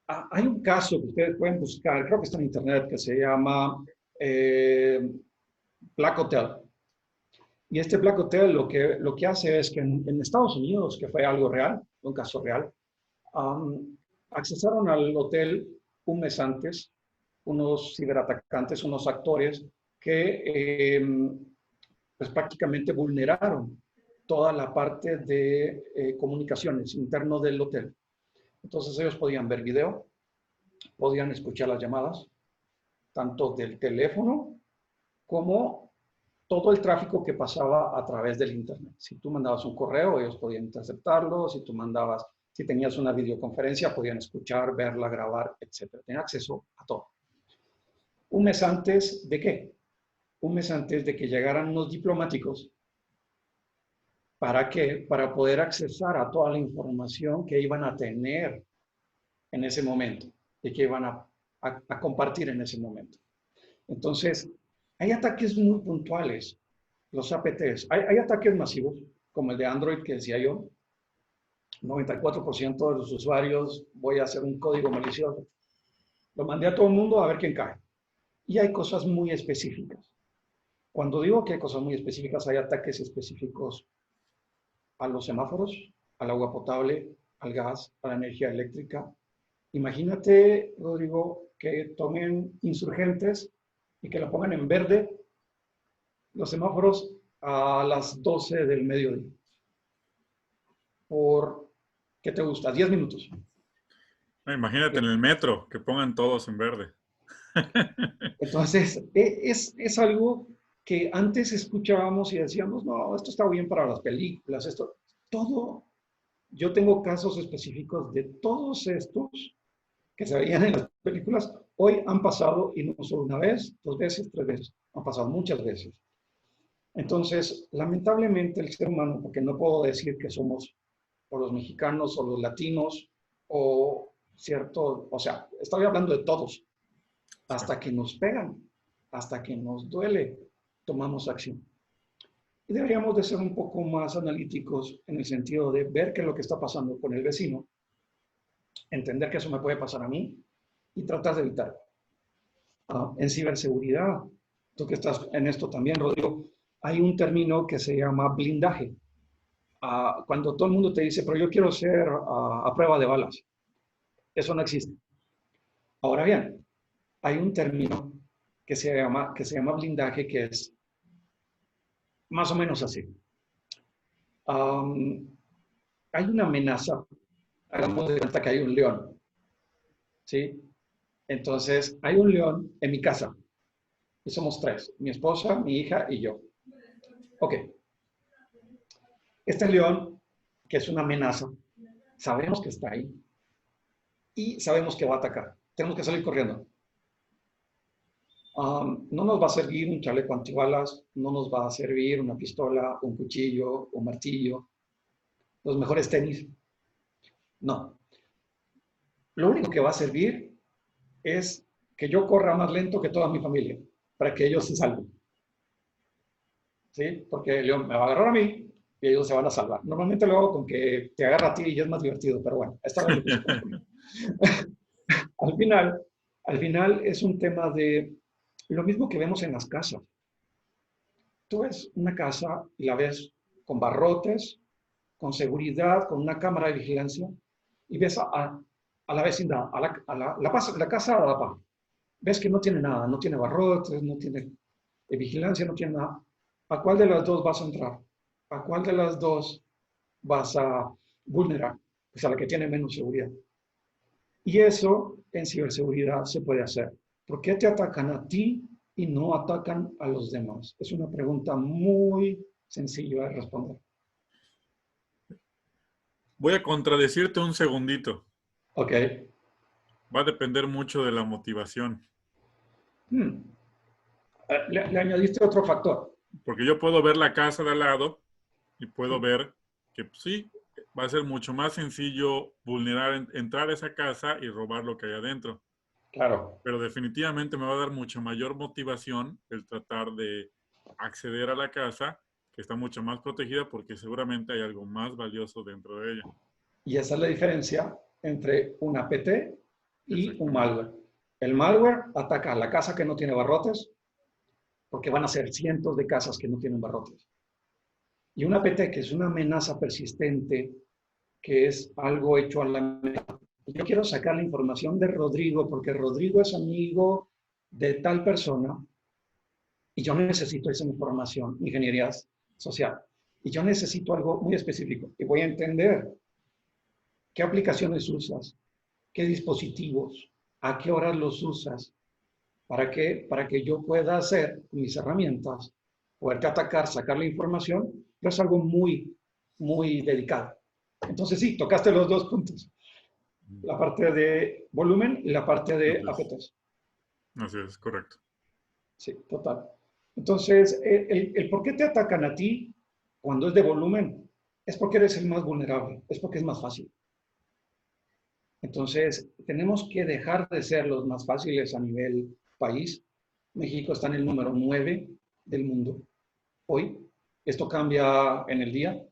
[SPEAKER 2] Hay un caso que ustedes pueden buscar, creo que está en internet, que se llama Black Hotel. Y este Black Hotel lo que hace es que en Estados Unidos, que fue algo real, un caso real, accesaron al hotel un mes antes unos ciberatacantes, unos actores que pues prácticamente vulneraron toda la parte de comunicaciones interno del hotel. Entonces ellos podían ver video, podían escuchar las llamadas, tanto del teléfono como todo el tráfico que pasaba a través del internet. Si tú mandabas un correo, ellos podían interceptarlo. Si tenías una videoconferencia, podían escuchar, verla, grabar, etc. Tenían acceso a todo. Un mes antes de ¿qué? Un mes antes de que llegaran los diplomáticos. ¿Para qué? Para poder accesar a toda la información que iban a tener en ese momento y que iban a compartir en ese momento. Entonces, hay ataques muy puntuales, los APTs. Hay ataques masivos, como el de Android que decía yo. 94% de los usuarios, voy a hacer un código malicioso. Lo mandé a todo el mundo a ver quién cae. Y hay cosas muy específicas. Cuando digo que hay cosas muy específicas, hay ataques específicos a los semáforos, al agua potable, al gas, a la energía eléctrica. Imagínate, Rodrigo, que tomen insurgentes y que lo pongan en verde los semáforos a las 12 del mediodía. Por, ¿qué te gusta? 10 minutos.
[SPEAKER 3] Imagínate en el metro, que pongan todos en verde.
[SPEAKER 2] Entonces, es algo que antes escuchábamos y decíamos, no, esto está bien para las películas, esto, todo. Yo tengo casos específicos de todos estos que se veían en las películas, hoy han pasado, y no solo una vez, 2 veces, 3 veces, han pasado muchas veces. Entonces, lamentablemente el ser humano, porque no puedo decir que somos o los mexicanos o los latinos o cierto, o sea, estoy hablando de todos, hasta que nos pegan, hasta que nos duele, tomamos acción. Y deberíamos de ser un poco más analíticos en el sentido de ver qué es lo que está pasando con el vecino, entender que eso me puede pasar a mí y tratar de evitarlo. En ciberseguridad, tú que estás en esto también, Rodrigo, hay un término que se llama blindaje. Cuando todo el mundo te dice, pero yo quiero ser a prueba de balas. Eso no existe. Ahora bien, hay un término que se llama blindaje, que es más o menos así. Hay una amenaza, hagamos de cuenta que hay un león, ¿sí? Entonces, hay un león en mi casa, y somos 3, mi esposa, mi hija y yo. Ok. Este león, que es una amenaza, sabemos que está ahí, y sabemos que va a atacar. Tenemos que salir corriendo. No nos va a servir un chaleco antibalas, no nos va a servir una pistola, un cuchillo, un martillo, los mejores tenis. No. Lo único que va a servir es que yo corra más lento que toda mi familia, para que ellos se salven. ¿Sí? Porque el león me va a agarrar a mí y ellos se van a salvar. Normalmente lo hago con que te agarra a ti y es más divertido, pero bueno, esta vez lo puse conmigo. Al final es un tema de lo mismo que vemos en las casas. Tú ves una casa y la ves con barrotes, con seguridad, con una cámara de vigilancia, y ves a a la vecindad, la casa a la par. Ves que no tiene nada, no tiene barrotes, no tiene vigilancia, no tiene nada. ¿A cuál de las dos vas a entrar? ¿A cuál de las dos vas a vulnerar? Pues a la que tiene menos seguridad. Y eso en ciberseguridad se puede hacer. ¿Por qué te atacan a ti y no atacan a los demás? Es una pregunta muy sencilla de responder.
[SPEAKER 3] Voy a contradecirte un segundito.
[SPEAKER 2] Ok.
[SPEAKER 3] Va a depender mucho de la motivación.
[SPEAKER 2] Le añadiste otro factor.
[SPEAKER 3] Porque yo puedo ver la casa de al lado y puedo ver que pues, sí, va a ser mucho más sencillo vulnerar, entrar a esa casa y robar lo que hay adentro.
[SPEAKER 2] Claro.
[SPEAKER 3] Pero definitivamente me va a dar mucha mayor motivación el tratar de acceder a la casa, que está mucho más protegida porque seguramente hay algo más valioso dentro de ella.
[SPEAKER 2] Y esa es la diferencia entre un APT y un
[SPEAKER 3] Exactamente.
[SPEAKER 2] malware. El malware ataca a la casa que no tiene barrotes, porque van a ser cientos de casas que no tienen barrotes. Y un APT, que es una amenaza persistente, que es algo hecho a la medida. Yo quiero sacar la información de Rodrigo, porque Rodrigo es amigo de tal persona, y yo necesito esa información, ingeniería social. Y yo necesito algo muy específico. Y voy a entender qué aplicaciones usas, qué dispositivos, a qué horas los usas, para que yo pueda hacer mis herramientas, poderte atacar, sacar la información, pero es algo muy, muy delicado. Entonces sí, tocaste los dos puntos, la parte de volumen y la parte de APTs.
[SPEAKER 3] Así es, correcto.
[SPEAKER 2] Sí, total. Entonces, el por qué te atacan a ti cuando es de volumen es porque eres el más vulnerable, es porque es más fácil. Entonces, tenemos que dejar de ser los más fáciles a nivel país. México está en el número 9 del mundo hoy. Esto cambia en el día.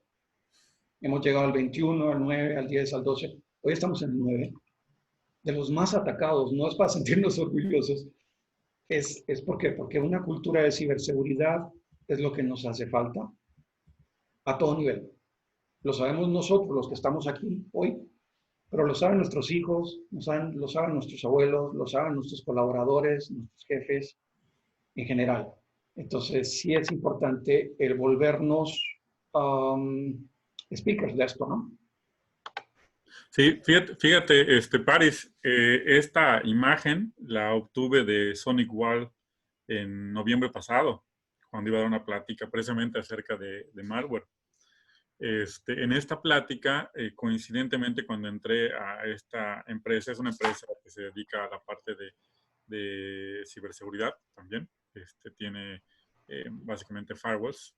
[SPEAKER 2] Hemos llegado al 21, al 9, al 10, al 12. Hoy estamos en el 9. De los más atacados, no es para sentirnos orgullosos, es porque una cultura de ciberseguridad es lo que nos hace falta a todo nivel. Lo sabemos nosotros, los que estamos aquí hoy, pero lo saben nuestros hijos, lo saben nuestros abuelos, lo saben nuestros colaboradores, nuestros jefes en general. Entonces, sí es importante el volvernos speakers de esto, ¿no?
[SPEAKER 3] Sí, fíjate, Paris, esta imagen la obtuve de Sonic World en noviembre pasado, cuando iba a dar una plática precisamente acerca de malware. En esta plática, coincidentemente, cuando entré a esta empresa, es una empresa que se dedica a la parte de ciberseguridad también. Tiene básicamente firewalls.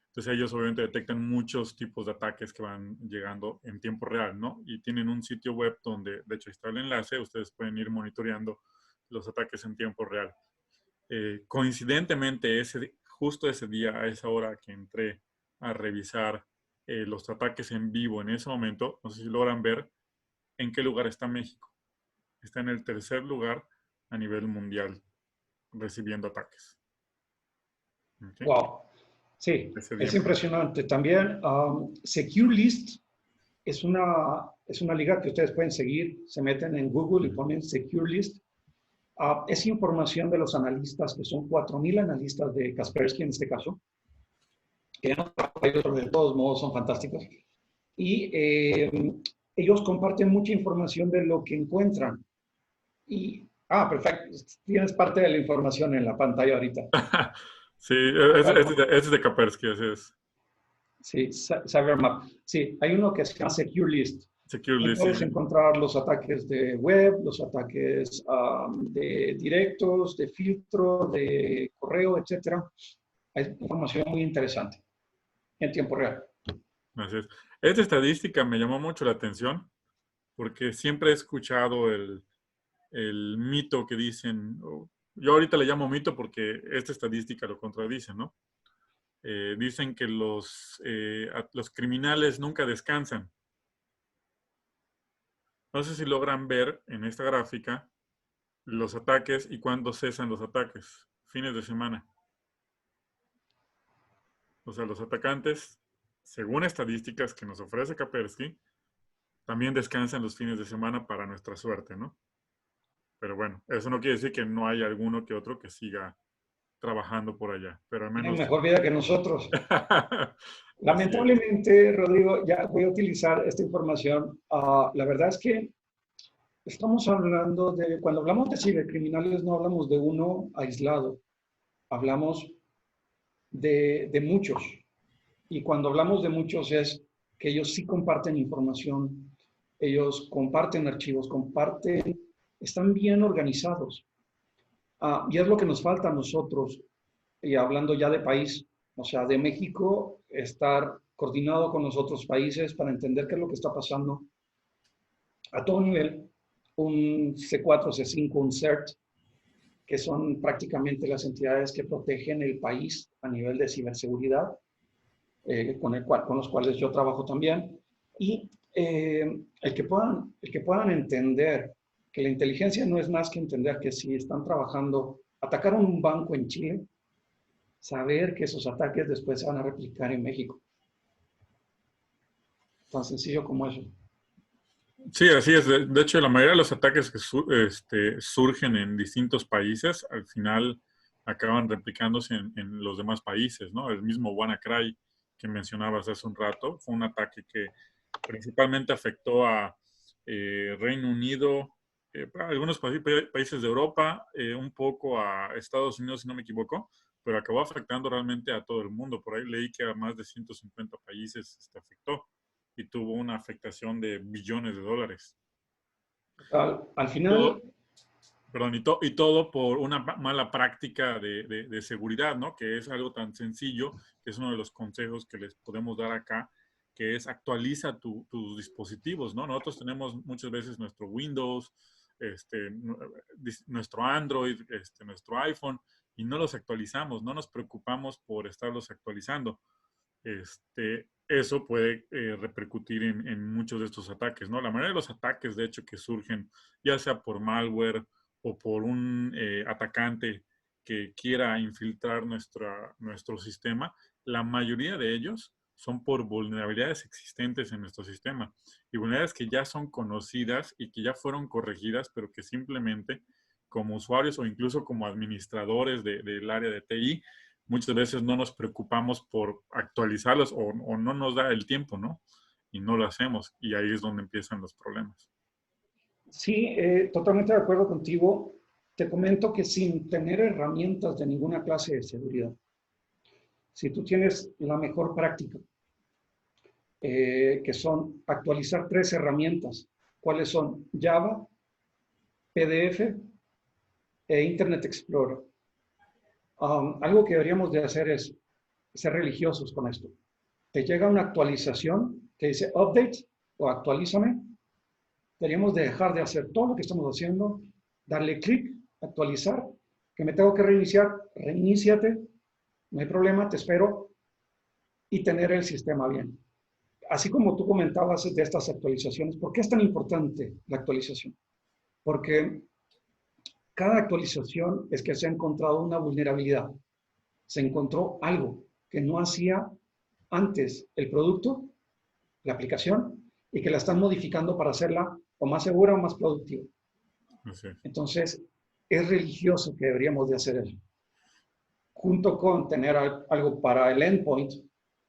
[SPEAKER 3] Entonces ellos obviamente detectan muchos tipos de ataques que van llegando en tiempo real, ¿no? Y tienen un sitio web donde, de hecho, está el enlace, ustedes pueden ir monitoreando los ataques en tiempo real. Coincidentemente, justo ese día, a esa hora que entré a revisar los ataques en vivo en ese momento, no sé si logran ver en qué lugar está México. Está en el tercer lugar a nivel mundial recibiendo ataques. ¿Okay?
[SPEAKER 2] Wow. Sí,
[SPEAKER 3] Ese día
[SPEAKER 2] es
[SPEAKER 3] en particular.
[SPEAKER 2] impresionante. También SecureList es una liga que ustedes pueden seguir. Se meten en Google y ponen SecureList. Es información de los analistas, que son 4,000 analistas de Kaspersky en este caso, que de todos modos son fantásticos. Y ellos comparten mucha información de lo que encuentran. Y, perfecto, tienes parte de la información en la pantalla ahorita.
[SPEAKER 3] Sí, ese es de Kaspersky, así es.
[SPEAKER 2] Sí, CyberMap. Sí, hay uno que se llama SecureList.
[SPEAKER 3] Secure
[SPEAKER 2] Y
[SPEAKER 3] Listening.
[SPEAKER 2] puedes encontrar los ataques de web, los ataques de directos, de filtro, de correo, etcétera. Hay información muy interesante en tiempo real.
[SPEAKER 3] Así es. Esta estadística me llamó mucho la atención porque siempre he escuchado el mito que dicen, yo ahorita le llamo mito porque esta estadística lo contradice, ¿no? Dicen que los criminales nunca descansan. No sé si logran ver en esta gráfica los ataques y cuándo cesan los ataques. Fines de semana. O sea, los atacantes, según estadísticas que nos ofrece Kaspersky, también descansan los fines de semana para nuestra suerte, ¿no? Pero bueno, eso no quiere decir que no haya alguno que otro que siga trabajando por allá, pero al
[SPEAKER 2] Tienen
[SPEAKER 3] menos...
[SPEAKER 2] mejor vida que nosotros.
[SPEAKER 3] Así es.
[SPEAKER 2] Lamentablemente, Rodrigo, ya voy a utilizar esta información. La verdad es que estamos hablando de, cuando hablamos de cibercriminales, no hablamos de uno aislado, hablamos de muchos. Y cuando hablamos de muchos es que ellos sí comparten información, ellos comparten archivos, comparten, están bien organizados. Y es lo que nos falta a nosotros, y hablando ya de país, o sea, de México, estar coordinado con los otros países para entender qué es lo que está pasando a todo nivel. Un C4, C5, un CERT, que son prácticamente las entidades que protegen el país a nivel de ciberseguridad, con los cuales yo trabajo también, y el que puedan entender que la inteligencia no es más que entender que si están trabajando, atacaron un banco en Chile, saber que esos ataques después se van a replicar en México. Tan sencillo como eso.
[SPEAKER 3] Sí, así es. De hecho, la mayoría de los ataques que surgen en distintos países, al final acaban replicándose en los demás países, ¿no? El mismo WannaCry que mencionabas hace un rato fue un ataque que principalmente afectó a Reino Unido, algunos países de Europa, un poco a Estados Unidos, si no me equivoco, pero acabó afectando realmente a todo el mundo. Por ahí leí que a más de 150 países afectó y tuvo una afectación de billones de dólares.
[SPEAKER 2] Al final,
[SPEAKER 3] Todo, perdón, y todo por una mala práctica de seguridad, ¿no? Que es algo tan sencillo, que es uno de los consejos que les podemos dar acá, que es actualiza tus dispositivos, ¿no? Nosotros tenemos muchas veces nuestro Windows, nuestro Android, nuestro iPhone, y no los actualizamos, no nos preocupamos por estarlos actualizando. Eso puede repercutir en muchos de estos ataques, ¿no? La mayoría de los ataques, de hecho, que surgen, ya sea por malware o por un atacante que quiera infiltrar nuestro sistema, la mayoría de ellos son por vulnerabilidades existentes en nuestro sistema y vulnerabilidades que ya son conocidas y que ya fueron corregidas, pero que simplemente como usuarios o incluso como administradores del área de TI, muchas veces no nos preocupamos por actualizarlos o no nos da el tiempo, ¿no? Y no lo hacemos y ahí es donde empiezan los problemas.
[SPEAKER 2] sí, totalmente de acuerdo contigo. Te comento que sin tener herramientas de ninguna clase de seguridad, si tú tienes la mejor práctica, que son actualizar 3 herramientas, ¿cuáles son? Java, PDF e Internet Explorer. Algo que deberíamos de hacer es ser religiosos con esto. Te llega una actualización que dice update o actualízame, deberíamos de dejar de hacer todo lo que estamos haciendo, darle clic, actualizar, que me tengo que reiniciar, reiníciate, no hay problema, te espero, y tener el sistema bien. Así como tú comentabas de estas actualizaciones, ¿por qué es tan importante la actualización? Porque cada actualización es que se ha encontrado una vulnerabilidad, se encontró algo que no hacía antes el producto, la aplicación, y que la están modificando para hacerla o más segura o más productiva.
[SPEAKER 3] Así es.
[SPEAKER 2] Entonces, es religioso que deberíamos de hacer eso. Junto con tener algo para el endpoint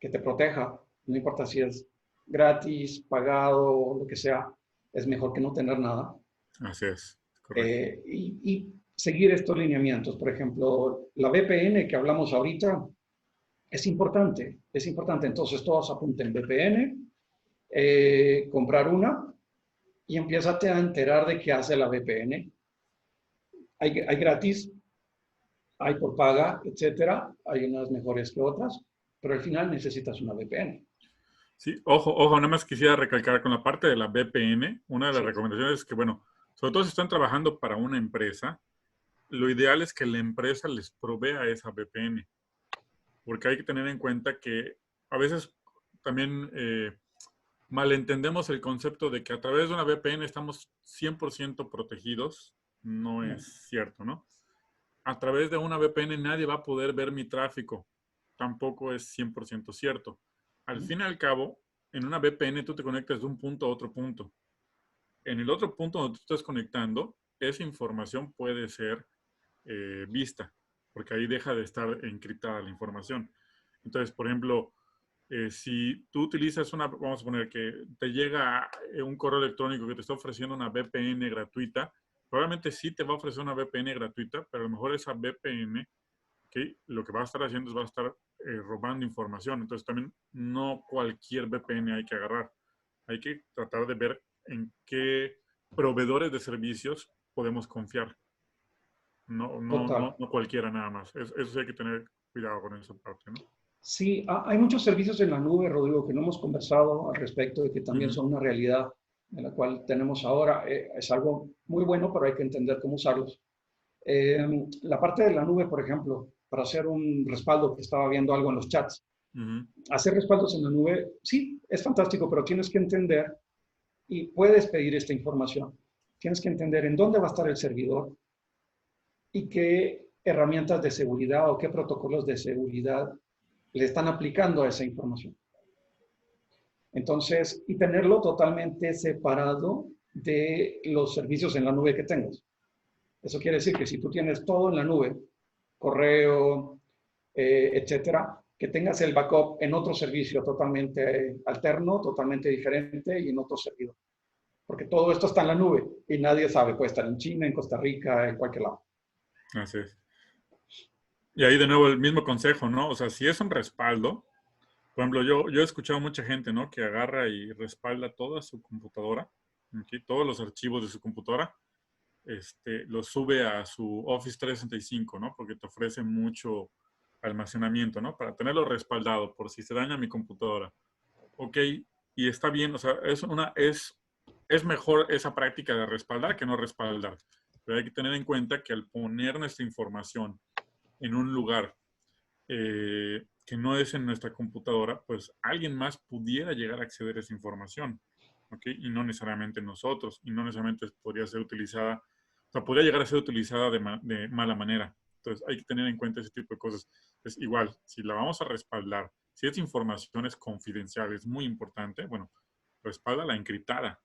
[SPEAKER 2] que te proteja, no importa si es gratis, pagado o lo que sea, es mejor que no tener nada.
[SPEAKER 3] Así es, correcto.
[SPEAKER 2] Y seguir estos lineamientos. Por ejemplo, la VPN que hablamos ahorita es importante, es importante. Entonces todos apunten VPN, comprar una y empiézate a enterar de qué hace la VPN. Hay gratis, hay por paga, etcétera. Hay unas mejores que otras, pero al final necesitas una VPN.
[SPEAKER 3] Sí, ojo, nada más quisiera recalcar con la parte de la VPN, una de las
[SPEAKER 2] Sí.
[SPEAKER 3] recomendaciones es que, bueno, sobre todo si están trabajando para una empresa, lo ideal es que la empresa les provea esa VPN, porque hay que tener en cuenta que a veces también malentendemos el concepto de que a través de una VPN estamos 100% protegidos. No
[SPEAKER 2] No.
[SPEAKER 3] es cierto, ¿no? A través de una VPN nadie va a poder ver mi tráfico. Tampoco es 100% cierto. Al fin y al cabo, en una VPN tú te conectas de un punto a otro punto. En el otro punto donde tú estás conectando, esa información puede ser vista, porque ahí deja de estar encriptada la información. Entonces, por ejemplo, si tú utilizas vamos a poner que te llega un correo electrónico que te está ofreciendo una VPN gratuita, probablemente sí te va a ofrecer una VPN gratuita, pero a lo mejor esa VPN, ¿okay?, lo que va a estar haciendo es va a estar robando información. Entonces también no cualquier VPN hay que agarrar. Hay que tratar de ver en qué proveedores de servicios podemos confiar.
[SPEAKER 2] Total.
[SPEAKER 3] No cualquiera nada más. Eso sí hay que tener cuidado con esa parte, ¿no?
[SPEAKER 2] Sí, hay muchos servicios en la nube, Rodrigo, que no hemos conversado al respecto y que también son una realidad en la cual tenemos ahora. Es algo muy bueno, pero hay que entender cómo usarlos. La parte de la nube, por ejemplo, para hacer un respaldo, que estaba viendo algo en los chats, hacer respaldos en la nube, sí, es fantástico, pero tienes que entender y puedes pedir esta información. Tienes que entender en dónde va a estar el servidor y qué herramientas de seguridad o qué protocolos de seguridad le están aplicando a esa información. Entonces, y tenerlo totalmente separado de los servicios en la nube que tengas. Eso quiere decir que si tú tienes todo en la nube, correo, etcétera, que tengas el backup en otro servicio totalmente alterno, totalmente diferente y en otro servidor. Porque todo esto está en la nube y nadie sabe, puede estar en China, en Costa Rica, en cualquier lado.
[SPEAKER 3] Así es. Y ahí de nuevo el mismo consejo, ¿no? O sea, si es un respaldo, por ejemplo, yo he escuchado mucha gente, ¿no?, que agarra y respalda toda su computadora, ¿okay?, todos los archivos de su computadora, los sube a su Office 365, ¿no? Porque te ofrece mucho almacenamiento, ¿no? Para tenerlo respaldado por si se daña mi computadora. Ok, y está bien, o sea, es mejor esa práctica de respaldar que no respaldar. Pero hay que tener en cuenta que al poner nuestra información en un lugar que no es en nuestra computadora, pues alguien más pudiera llegar a acceder a esa información, ¿ok? Y no necesariamente nosotros, y no necesariamente podría ser utilizada, o sea, podría llegar a ser utilizada de mala manera. Entonces hay que tener en cuenta ese tipo de cosas. Es igual, si la vamos a respaldar, si esa información es confidencial, es muy importante, bueno, respáldala encriptada,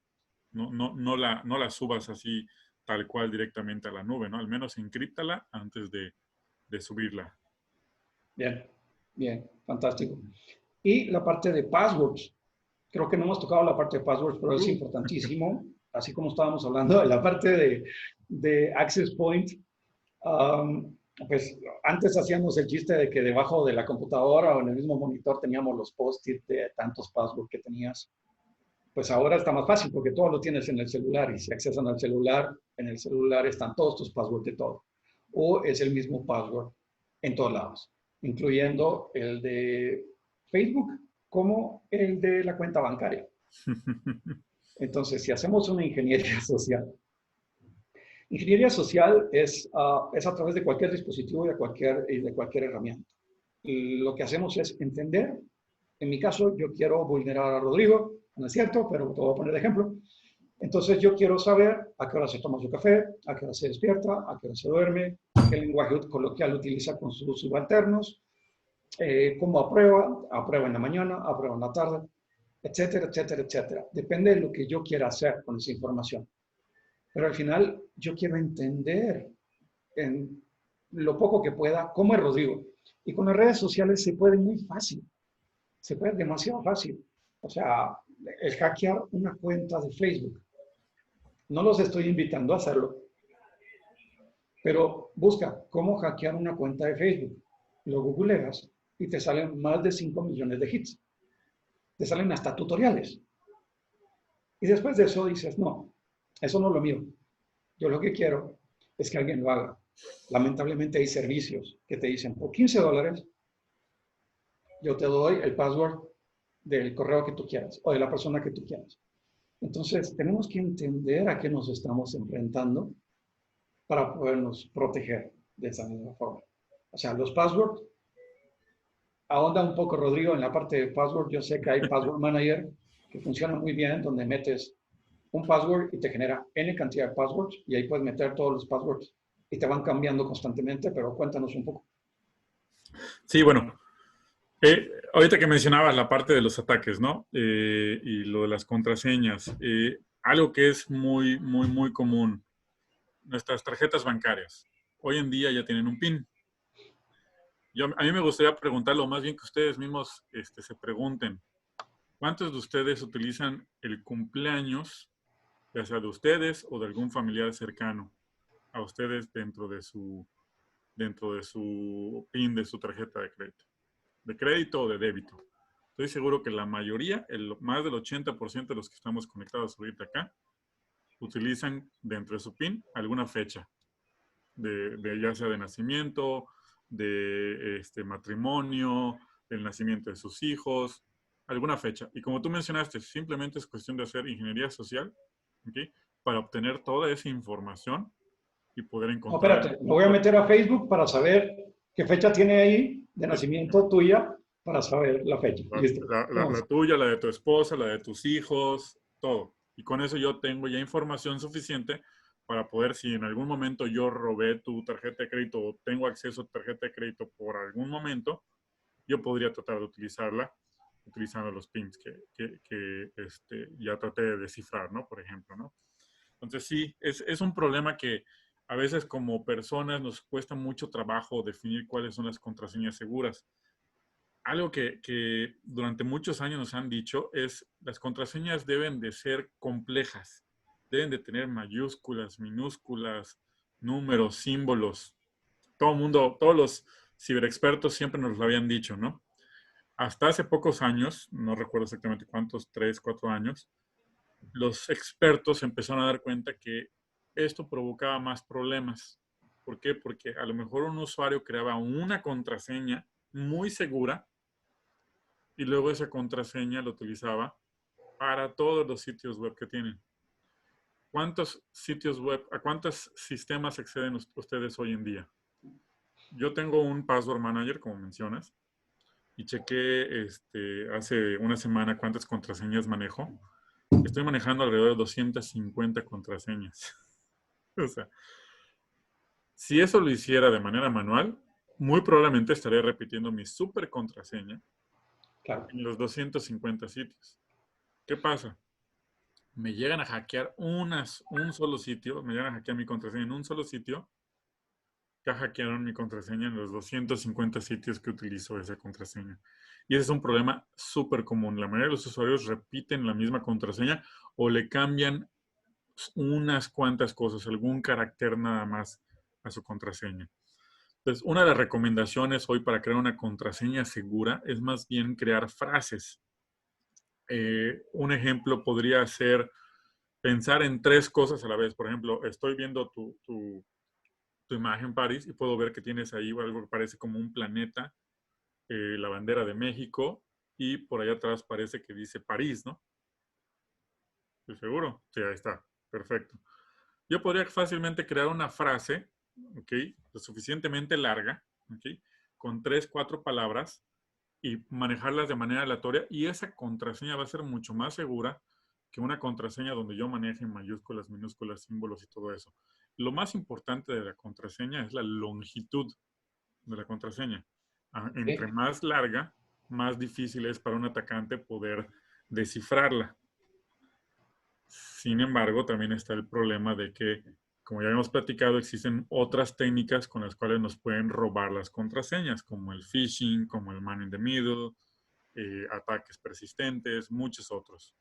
[SPEAKER 3] no la subas así tal cual directamente a la nube, ¿no? Al menos encríptala antes de subirla.
[SPEAKER 2] Bien, bien, fantástico. Y la parte de passwords. Creo que no hemos tocado la parte de passwords, pero es importantísimo, así como estábamos hablando de la parte de Access Point. Pues antes hacíamos el chiste de que debajo de la computadora o en el mismo monitor teníamos los post-it de tantos passwords que tenías. Pues ahora está más fácil porque todo lo tienes en el celular y si accesan al celular, en el celular están todos tus passwords de todo. O es el mismo password en todos lados, incluyendo el de Facebook como el de la cuenta bancaria. Entonces, si hacemos una ingeniería social es a través de cualquier dispositivo y de cualquier herramienta. Y lo que hacemos es entender, en mi caso, yo quiero vulnerar a Rodrigo, no es cierto, pero te voy a poner de ejemplo. Entonces, yo quiero saber a qué hora se toma su café, a qué hora se despierta, a qué hora se duerme, qué lenguaje coloquial utiliza con sus subalternos, cómo aprueba en la mañana, aprueba en la tarde, etcétera, etcétera, etcétera. Depende de lo que yo quiera hacer con esa información. Pero al final yo quiero entender en lo poco que pueda cómo es Rodrigo. Y con las redes sociales se puede muy fácil. Se puede demasiado fácil. O sea, el hackear una cuenta de Facebook. No los estoy invitando a hacerlo. Pero busca cómo hackear una cuenta de Facebook. Lo googleas y te salen más de 5 millones de hits. Te salen hasta tutoriales. Y después de eso dices, no, eso no es lo mío. Yo lo que quiero es que alguien lo haga. Lamentablemente hay servicios que te dicen, por $15, yo te doy el password del correo que tú quieras o de la persona que tú quieras. Entonces, tenemos que entender a qué nos estamos enfrentando para podernos proteger de esa misma forma. O sea, los passwords, ahonda un poco, Rodrigo, en la parte de password. Yo sé que hay Password Manager que funciona muy bien, donde metes un password y te genera N cantidad de passwords y ahí puedes meter todos los passwords y te van cambiando constantemente, pero cuéntanos un poco.
[SPEAKER 3] Sí, bueno, Ahorita que mencionabas la parte de los ataques, ¿no? Y lo de las contraseñas. Algo que es muy, muy, muy común. Nuestras tarjetas bancarias. Hoy en día ya tienen un PIN. A mí me gustaría preguntarlo, más bien que ustedes mismos se pregunten. ¿Cuántos de ustedes utilizan el cumpleaños, ya sea de ustedes o de algún familiar cercano a ustedes dentro de su PIN de su tarjeta de crédito o de débito? Estoy seguro que la mayoría, más del 80% de los que estamos conectados ahorita acá, utilizan dentro de su PIN alguna fecha, ya sea de nacimiento, de matrimonio, el nacimiento de sus hijos, alguna fecha. Y como tú mencionaste, simplemente es cuestión de hacer ingeniería social, ¿okay? Para obtener toda esa información y poder
[SPEAKER 2] No,
[SPEAKER 3] encontrar el
[SPEAKER 2] espérate, me voy a
[SPEAKER 3] punto.
[SPEAKER 2] meter a Facebook para saber qué fecha tiene ahí de nacimiento tuya para saber la fecha. Listo.
[SPEAKER 3] La tuya, la de tu esposa, la de tus hijos, todo. Y con eso yo tengo ya información suficiente para poder, si en algún momento yo robé tu tarjeta de crédito o tengo acceso a tu tarjeta de crédito por algún momento, yo podría tratar de utilizarla utilizando los pins que ya traté de descifrar, ¿no? Por ejemplo, ¿no? Entonces sí, es un problema que a veces como personas nos cuesta mucho trabajo definir cuáles son las contraseñas seguras. Algo que durante muchos años nos han dicho es las contraseñas deben de ser complejas, deben de tener mayúsculas, minúsculas, números, símbolos. Todo el mundo, todos los ciberexpertos siempre nos lo habían dicho, ¿no? Hasta hace pocos años, no recuerdo exactamente cuántos, 3, 4 años, los expertos empezaron a dar cuenta que esto provocaba más problemas. ¿Por qué? Porque a lo mejor un usuario creaba una contraseña muy segura y luego esa contraseña la utilizaba para todos los sitios web que tienen. ¿Cuántos sitios web, a cuántos sistemas acceden ustedes hoy en día? Yo tengo un Password Manager, como mencionas, y chequé hace una semana cuántas contraseñas manejo. Estoy manejando alrededor de 250 contraseñas. O sea, si eso lo hiciera de manera manual, muy probablemente estaría repitiendo mi super contraseña
[SPEAKER 2] Claro.
[SPEAKER 3] en los 250 sitios. ¿Qué pasa? Me llegan a hackear un solo sitio, me llegan a hackear mi contraseña en un solo sitio, ya hackearon mi contraseña en los 250 sitios que utilizo esa contraseña. Y ese es un problema súper común. La mayoría de los usuarios repiten la misma contraseña o le cambian unas cuantas cosas, algún carácter nada más a su contraseña. Entonces, una de las recomendaciones hoy para crear una contraseña segura es más bien crear frases. Un ejemplo podría ser pensar en 3 cosas a la vez. Por ejemplo, estoy viendo tu imagen, París, y puedo ver que tienes ahí algo que parece como un planeta, la bandera de México, y por allá atrás parece que dice París, ¿no? ¿Estoy seguro? Sí, ahí está. Perfecto. Yo podría fácilmente crear una frase, ¿ok? Lo suficientemente larga, ¿ok? Con 3, 4 palabras y manejarlas de manera aleatoria, y esa contraseña va a ser mucho más segura que una contraseña donde yo maneje mayúsculas, minúsculas, símbolos y todo eso. Lo más importante de la contraseña es la longitud de la contraseña. Entre
[SPEAKER 2] ¿Sí?
[SPEAKER 3] más larga, más difícil es para un atacante poder descifrarla. Sin embargo, también está el problema de que, como ya hemos platicado, existen otras técnicas con las cuales nos pueden robar las contraseñas, como el phishing, como el man in the middle, ataques persistentes, muchos otros.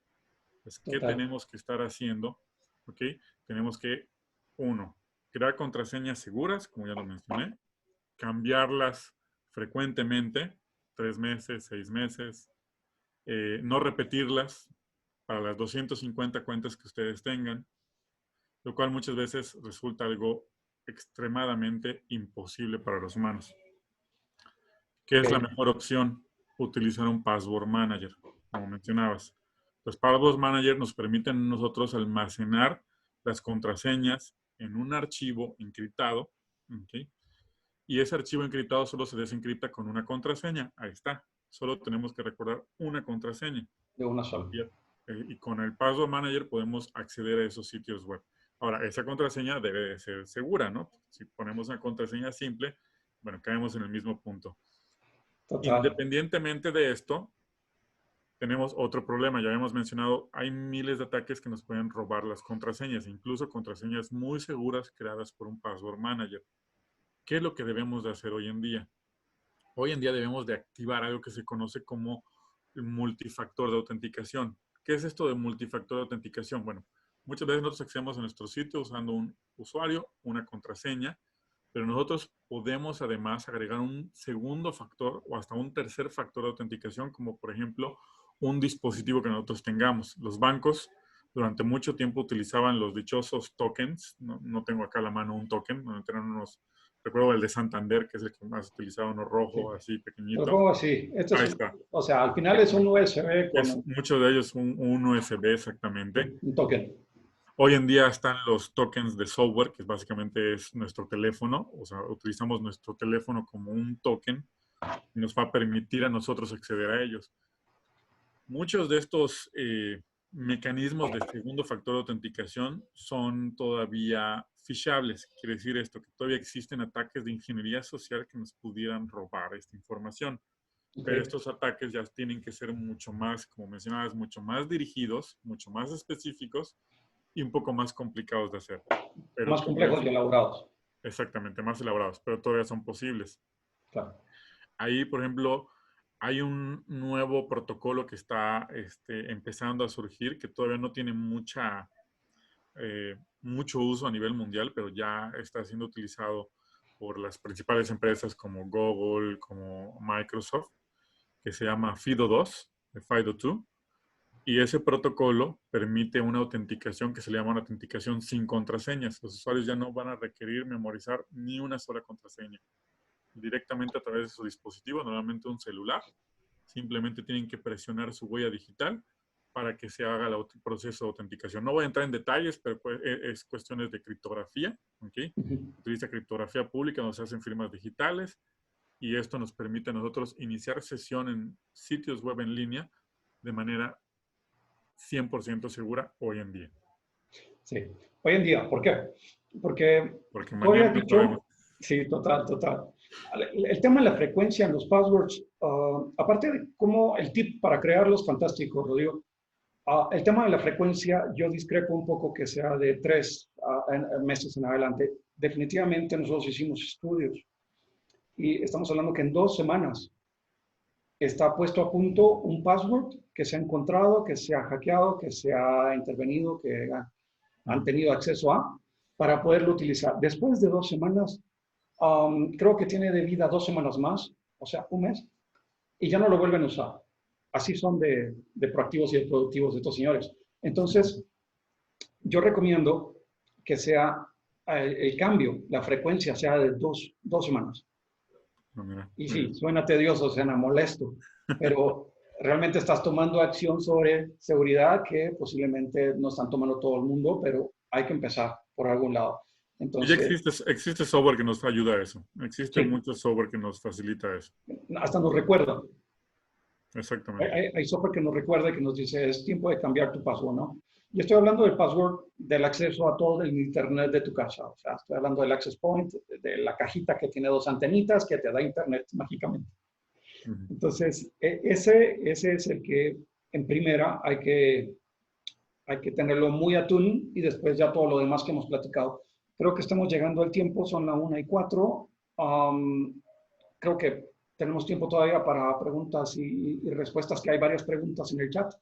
[SPEAKER 3] Entonces, ¿qué
[SPEAKER 2] Total.
[SPEAKER 3] tenemos que estar haciendo? ¿Ok? Tenemos que, uno, crear contraseñas seguras, como ya lo mencioné, cambiarlas frecuentemente, 3 meses, 6 meses, no repetirlas para las 250 cuentas que ustedes tengan, lo cual muchas veces resulta algo extremadamente imposible para los humanos. ¿Qué es la
[SPEAKER 2] Okay.
[SPEAKER 3] mejor opción? Utilizar un Password Manager, como mencionabas. Los Password Manager nos permiten a nosotros almacenar las contraseñas en un archivo encriptado, ¿okay? Y ese archivo encriptado solo se desencripta con una contraseña. Ahí está. Solo tenemos que recordar una contraseña.
[SPEAKER 2] De una sola.
[SPEAKER 3] Y con el Password Manager podemos acceder a esos sitios web. Ahora, esa contraseña debe de ser segura, ¿no? Si ponemos una contraseña simple, bueno, caemos en el mismo punto.
[SPEAKER 2] Total.
[SPEAKER 3] Independientemente de esto, tenemos otro problema. Ya habíamos mencionado, hay miles de ataques que nos pueden robar las contraseñas, incluso contraseñas muy seguras creadas por un password manager. ¿Qué es lo que debemos de hacer hoy en día? Hoy en día debemos de activar algo que se conoce como el multifactor de autenticación. ¿Qué es esto de multifactor de autenticación? Bueno, muchas veces nosotros accedemos a nuestro sitio usando un usuario, una contraseña, pero nosotros podemos además agregar un segundo factor o hasta un tercer factor de autenticación, como por ejemplo un dispositivo que nosotros tengamos. Los bancos durante mucho tiempo utilizaban los dichosos tokens. No tengo acá a la mano un token, donde tenían unos, recuerdo el de Santander, que es el que más utilizaba, uno rojo,
[SPEAKER 2] Sí.
[SPEAKER 3] así
[SPEAKER 2] Lo
[SPEAKER 3] pequeñito.
[SPEAKER 2] pongo así.
[SPEAKER 3] Ahí está.
[SPEAKER 2] O sea, al final es un USB
[SPEAKER 3] Es
[SPEAKER 2] con
[SPEAKER 3] mucho de ellos un USB exactamente.
[SPEAKER 2] un token.
[SPEAKER 3] Hoy en día están los tokens de software, que básicamente es nuestro teléfono. O sea, utilizamos nuestro teléfono como un token y nos va a permitir a nosotros acceder a ellos. Muchos de estos mecanismos de segundo factor de autenticación son todavía phishables. Quiere decir esto, que todavía existen ataques de ingeniería social que nos pudieran robar esta información. Pero estos ataques ya tienen que ser mucho más, como mencionabas, mucho más dirigidos, mucho más específicos y un poco más complicados de hacer. Pero
[SPEAKER 2] Más complejos y elaborados.
[SPEAKER 3] exactamente, más elaborados, pero todavía son posibles.
[SPEAKER 2] Claro.
[SPEAKER 3] Ahí, por ejemplo, hay un nuevo protocolo que está empezando a surgir, que todavía no tiene mucho uso a nivel mundial, pero ya está siendo utilizado por las principales empresas como Google, como Microsoft, que se llama FIDO2, FIDO2, y ese protocolo permite una autenticación que se le llama una autenticación sin contraseñas. Los usuarios ya no van a requerir memorizar ni una sola contraseña. Directamente a través de su dispositivo, normalmente un celular, simplemente tienen que presionar su huella digital para que se haga el proceso de autenticación. No voy a entrar en detalles, pero es cuestiones de criptografía, ¿okay? Utiliza criptografía pública donde se hacen firmas digitales y esto nos permite a nosotros iniciar sesión en sitios web en línea de manera 100% segura hoy en día.
[SPEAKER 2] Sí. Hoy en día, ¿por qué? Porque tú
[SPEAKER 3] mañana
[SPEAKER 2] habías
[SPEAKER 3] no
[SPEAKER 2] dicho,
[SPEAKER 3] sabemos.
[SPEAKER 2] sí, total. El tema de la frecuencia en los passwords, aparte de cómo el tip para crearlos, fantástico, Rodrigo. El tema de la frecuencia, yo discrepo un poco que sea de 3 meses en adelante. Definitivamente nosotros hicimos estudios y estamos hablando que en 2 semanas está puesto a punto un password que se ha encontrado, que se ha hackeado, que se ha intervenido, que han tenido acceso a, para poderlo utilizar. Después de 2 semanas, creo que tiene de vida 2 semanas más, o sea, un mes, y ya no lo vuelven a usar. Así son de proactivos y de productivos estos señores. Entonces, yo recomiendo que sea el cambio, la frecuencia sea de 2 semanas. Y sí, suena tedioso, suena molesto, pero realmente estás tomando acción sobre seguridad que posiblemente no están tomando todo el mundo, pero hay que empezar por algún lado. Entonces,
[SPEAKER 3] ya existe software que nos ayuda a eso. Existe
[SPEAKER 2] sí,
[SPEAKER 3] mucho software que nos facilita eso.
[SPEAKER 2] hasta nos recuerda.
[SPEAKER 3] Exactamente.
[SPEAKER 2] Hay software que nos recuerda y que nos dice, es tiempo de cambiar tu password, ¿no? Y estoy hablando del password del acceso a todo el internet de tu casa. O sea, estoy hablando del access point, de la cajita que tiene 2 antenitas que te da internet mágicamente. Entonces, ese es el que en primera hay que tenerlo muy atún y después ya todo lo demás que hemos platicado. Creo que estamos llegando al tiempo, son las 1:04. Creo que tenemos tiempo todavía para preguntas y respuestas, que hay varias preguntas en el chat.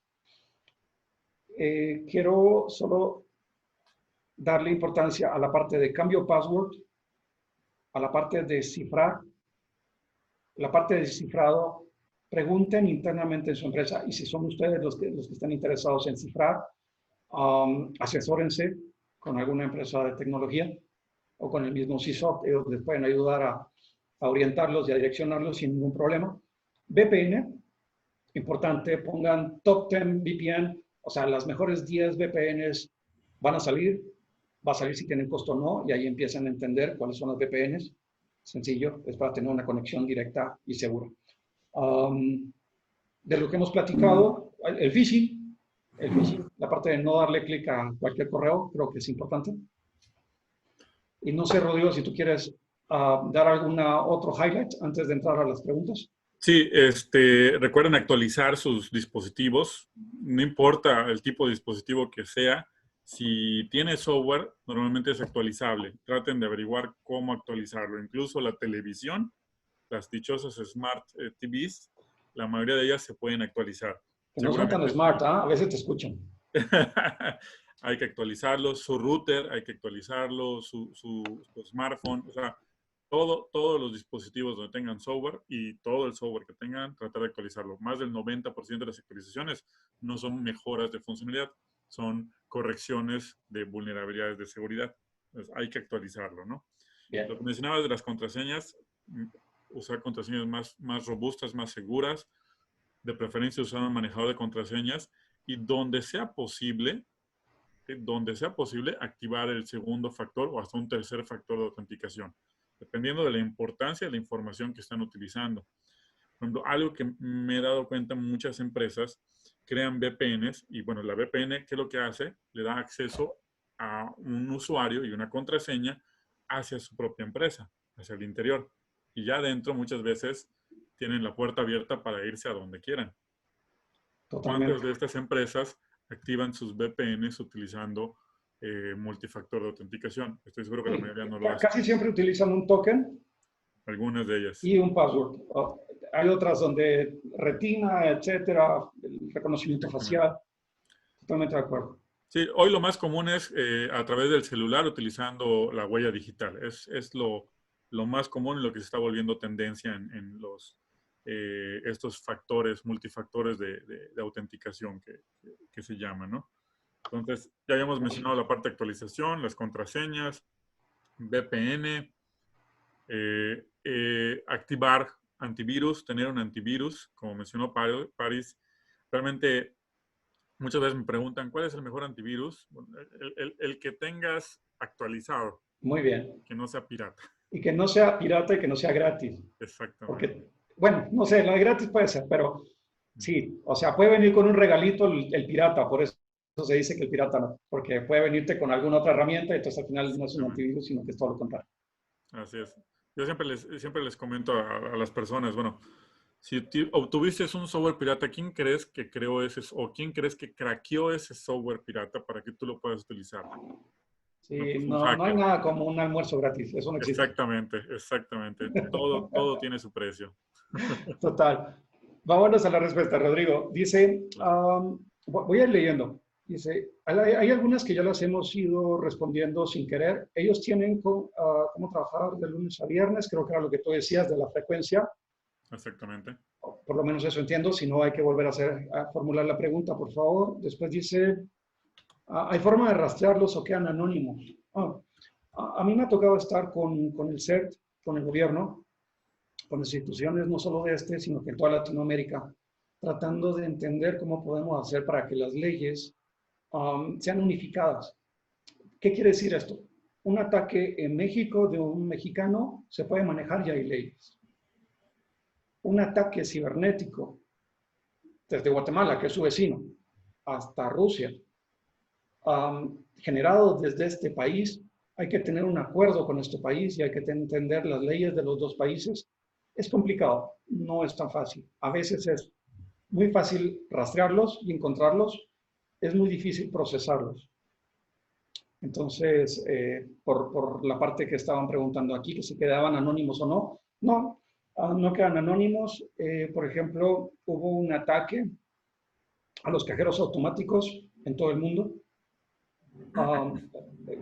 [SPEAKER 2] Quiero solo darle importancia a la parte de cambio password, a la parte de cifrar, la parte de cifrado. Pregunten internamente en su empresa y si son ustedes los que están interesados en cifrar, asesórense con alguna empresa de tecnología o con el mismo CISO. Ellos les pueden ayudar a orientarlos y a direccionarlos sin ningún problema. VPN, importante, pongan top 10 VPN, o sea, las mejores 10 VPNs van a salir, va a salir si tienen costo o no, y ahí empiezan a entender cuáles son los VPNs. Sencillo, es para tener una conexión directa y segura. De lo que hemos platicado, el phishing, la parte de no darle clic a cualquier correo, creo que es importante. Y no sé, Rodrigo, si tú quieres dar alguna otro highlight antes de entrar a las preguntas.
[SPEAKER 3] Sí, recuerden actualizar sus dispositivos, no importa el tipo de dispositivo que sea. Si tiene software, normalmente es actualizable. Traten de averiguar cómo actualizarlo. Incluso la televisión, las dichosas Smart TVs, la mayoría de ellas se pueden actualizar.
[SPEAKER 2] Que no son tan
[SPEAKER 3] Seguramente
[SPEAKER 2] smart, ¿ah? A veces te escuchan.
[SPEAKER 3] hay que actualizarlo, su router hay que actualizarlo, su smartphone, o sea, todos los dispositivos donde tengan software y todo el software que tengan, tratar de actualizarlo. Más del 90% de las actualizaciones no son mejoras de funcionalidad, son correcciones de vulnerabilidades de seguridad. Entonces, hay que actualizarlo, ¿no?
[SPEAKER 2] Bien.
[SPEAKER 3] Lo que mencionabas de las contraseñas, usar contraseñas más robustas, más seguras, de preferencia usar un manejador de contraseñas y donde sea posible, activar el segundo factor o hasta un tercer factor de autenticación, dependiendo de la importancia de la información que están utilizando. Por ejemplo, algo que me he dado cuenta, muchas empresas crean VPNs y bueno, la VPN, ¿qué es lo que hace? Le da acceso a un usuario y una contraseña hacia su propia empresa, hacia el interior. Y ya adentro muchas veces tienen la puerta abierta para irse a donde quieran. ¿Cuántas
[SPEAKER 2] Totalmente.
[SPEAKER 3] de estas empresas activan sus VPNs utilizando multifactor de autenticación? Estoy seguro que la
[SPEAKER 2] Sí.
[SPEAKER 3] mayoría no lo hace.
[SPEAKER 2] Casi siempre utilizan un token
[SPEAKER 3] Algunas de ellas.
[SPEAKER 2] y un password. Hay otras donde retina, etcétera, el reconocimiento
[SPEAKER 3] Exactamente.
[SPEAKER 2] facial. Totalmente de acuerdo.
[SPEAKER 3] Sí, hoy lo más común es a través del celular utilizando la huella digital. Es lo más común y lo que se está volviendo tendencia en estos factores, multifactores de autenticación que se llaman, ¿no? Entonces, ya habíamos mencionado la parte de actualización, las contraseñas, VPN, activar antivirus, tener un antivirus, como mencionó Paris. Realmente, muchas veces me preguntan, ¿cuál es el mejor antivirus? Bueno, el que tengas actualizado,
[SPEAKER 2] Muy bien.
[SPEAKER 3] que no sea pirata.
[SPEAKER 2] Y que no sea pirata y que no sea gratis.
[SPEAKER 3] Exactamente.
[SPEAKER 2] Porque, bueno, no sé, lo de gratis puede ser, pero sí, o sea, puede venir con un regalito el pirata, por eso se dice que el pirata no, porque puede venirte con alguna otra herramienta y entonces al final no es un antivirus, sino que es todo lo contrario.
[SPEAKER 3] Así es. Yo siempre les comento a las personas, bueno, si obtuviste un software pirata, ¿quién crees que creó ese o quién crees que craqueó ese software pirata para que tú lo puedas utilizar? No,
[SPEAKER 2] Sí,
[SPEAKER 3] pues un
[SPEAKER 2] no, no hay
[SPEAKER 3] hacker.
[SPEAKER 2] nada como un almuerzo gratis, eso no existe.
[SPEAKER 3] Exactamente, exactamente. Todo tiene su precio.
[SPEAKER 2] Total. Vámonos a la respuesta, Rodrigo. Dice,
[SPEAKER 3] Claro.
[SPEAKER 2] voy a ir leyendo. Dice, hay algunas que ya las hemos ido respondiendo sin querer. Ellos tienen cómo trabajar de lunes a viernes, creo que era lo que tú decías de la frecuencia.
[SPEAKER 3] Exactamente.
[SPEAKER 2] Por lo menos eso entiendo, si no hay que volver a formular la pregunta, por favor. Después dice, ¿hay forma de rastrearlos o quedan anónimos? A mí me ha tocado estar con el CERT, con el gobierno, con instituciones no solo de este, sino que en toda Latinoamérica, tratando de entender cómo podemos hacer para que las leyes sean unificadas. ¿Qué quiere decir esto? Un ataque en México de un mexicano se puede manejar y hay leyes. Un ataque cibernético desde Guatemala, que es su vecino, hasta Rusia, generado desde este país, hay que tener un acuerdo con este país y hay que entender las leyes de los dos países. Es complicado, no es tan fácil. A veces es muy fácil rastrearlos y encontrarlos, es muy difícil procesarlos. Entonces, por la parte que estaban preguntando aquí, que si quedaban anónimos o no, no, no quedan anónimos. Por ejemplo, hubo un ataque a los cajeros automáticos en todo el mundo.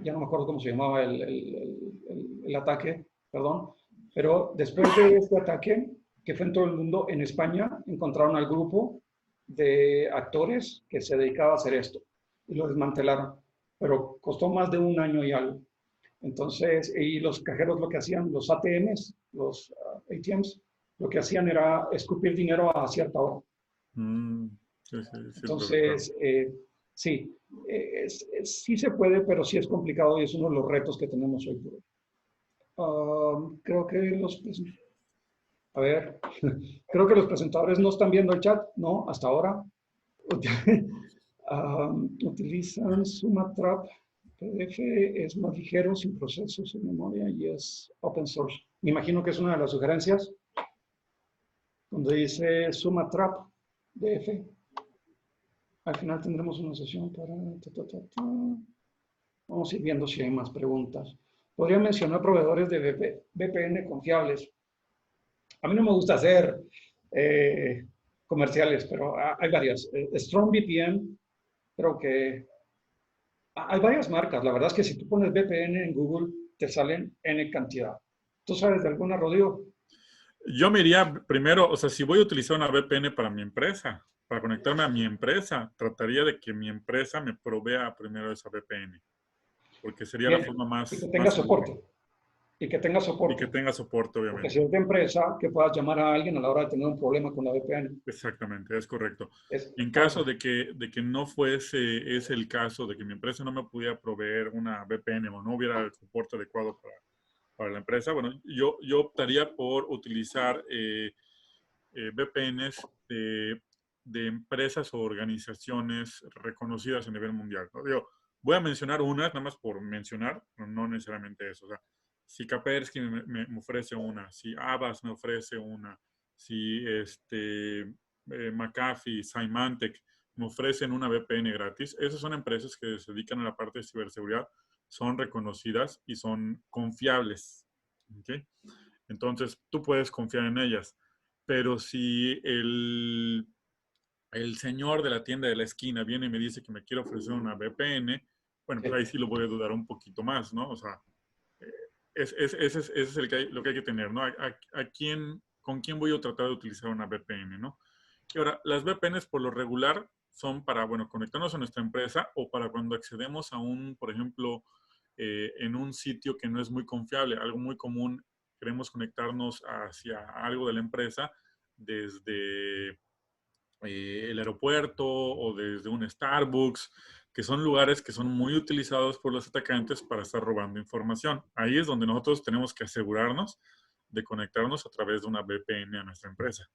[SPEAKER 2] Ya no me acuerdo cómo se llamaba el ataque, perdón, pero después de este ataque, que fue en todo el mundo, en España encontraron al grupo de actores que se dedicaba a hacer esto y lo desmantelaron, pero costó más de un año y algo. Entonces, y los cajeros lo que hacían, los ATMs, los ATMs, lo que hacían era escupir dinero a cierta hora.
[SPEAKER 3] Sí, sí,
[SPEAKER 2] Entonces, sí, sí se puede, pero sí es complicado y es uno de los retos que tenemos hoy por hoy. Creo que a ver, creo que los presentadores no están viendo el chat, no, hasta ahora. Utilizan Sumatrap, PDF, es más ligero, sin procesos en memoria y es open source. Me imagino que es una de las sugerencias. donde dice Sumatrap DF. Al final tendremos una sesión para... Vamos a ir viendo si hay más preguntas. Podría mencionar proveedores de VPN confiables. A mí no me gusta hacer comerciales, pero hay varias. StrongVPN, creo que hay varias marcas. La verdad es que si tú pones VPN en Google, te salen N cantidad. ¿Tú sabes de alguna, Rodrigo?
[SPEAKER 3] Yo me iría primero, o sea, si voy a utilizar una VPN para mi empresa, para conectarme a mi empresa, trataría de que mi empresa me provea primero esa VPN, porque sería la
[SPEAKER 2] Bien,
[SPEAKER 3] forma
[SPEAKER 2] y que tenga
[SPEAKER 3] más segura.
[SPEAKER 2] soporte. Y que tenga
[SPEAKER 3] Y que
[SPEAKER 2] soporte.
[SPEAKER 3] tenga soporte,
[SPEAKER 2] Porque
[SPEAKER 3] obviamente.
[SPEAKER 2] si es de empresa, que puedas llamar a alguien a la hora de tener un problema con la VPN.
[SPEAKER 3] Exactamente, es correcto.
[SPEAKER 2] Es
[SPEAKER 3] En caso
[SPEAKER 2] fácil.
[SPEAKER 3] de que no fuese ese el caso, de que mi empresa no me pudiera proveer una VPN o no hubiera el soporte adecuado para la empresa, bueno, yo optaría por utilizar VPNs de empresas o organizaciones reconocidas a nivel mundial, ¿no? Digo, voy a mencionar unas, nada más por mencionar, pero no necesariamente eso. O sea, si Kaspersky me ofrece una, si Avast me ofrece una, si McAfee, Symantec me ofrecen una VPN gratis, esas son empresas que se dedican a la parte de ciberseguridad, son reconocidas y son confiables. ¿Okay? Entonces, tú puedes confiar en ellas. Pero si el señor de la tienda de la esquina viene y me dice que me quiere ofrecer una VPN, bueno, pues ahí sí lo voy a dudar un poquito más, ¿no? O sea, eh, ese es lo que hay que tener, ¿no? ¿Con quién voy a tratar de utilizar una VPN, ¿no? Y ahora, las VPNs por lo regular son para, bueno, conectarnos a nuestra empresa o para cuando accedemos a por ejemplo, en un sitio que no es muy confiable, algo muy común, queremos conectarnos hacia algo de la empresa desde el aeropuerto o desde un Starbucks, que son lugares que son muy utilizados por los atacantes para estar robando información. Ahí es donde nosotros tenemos que asegurarnos de conectarnos a través de una VPN a nuestra empresa.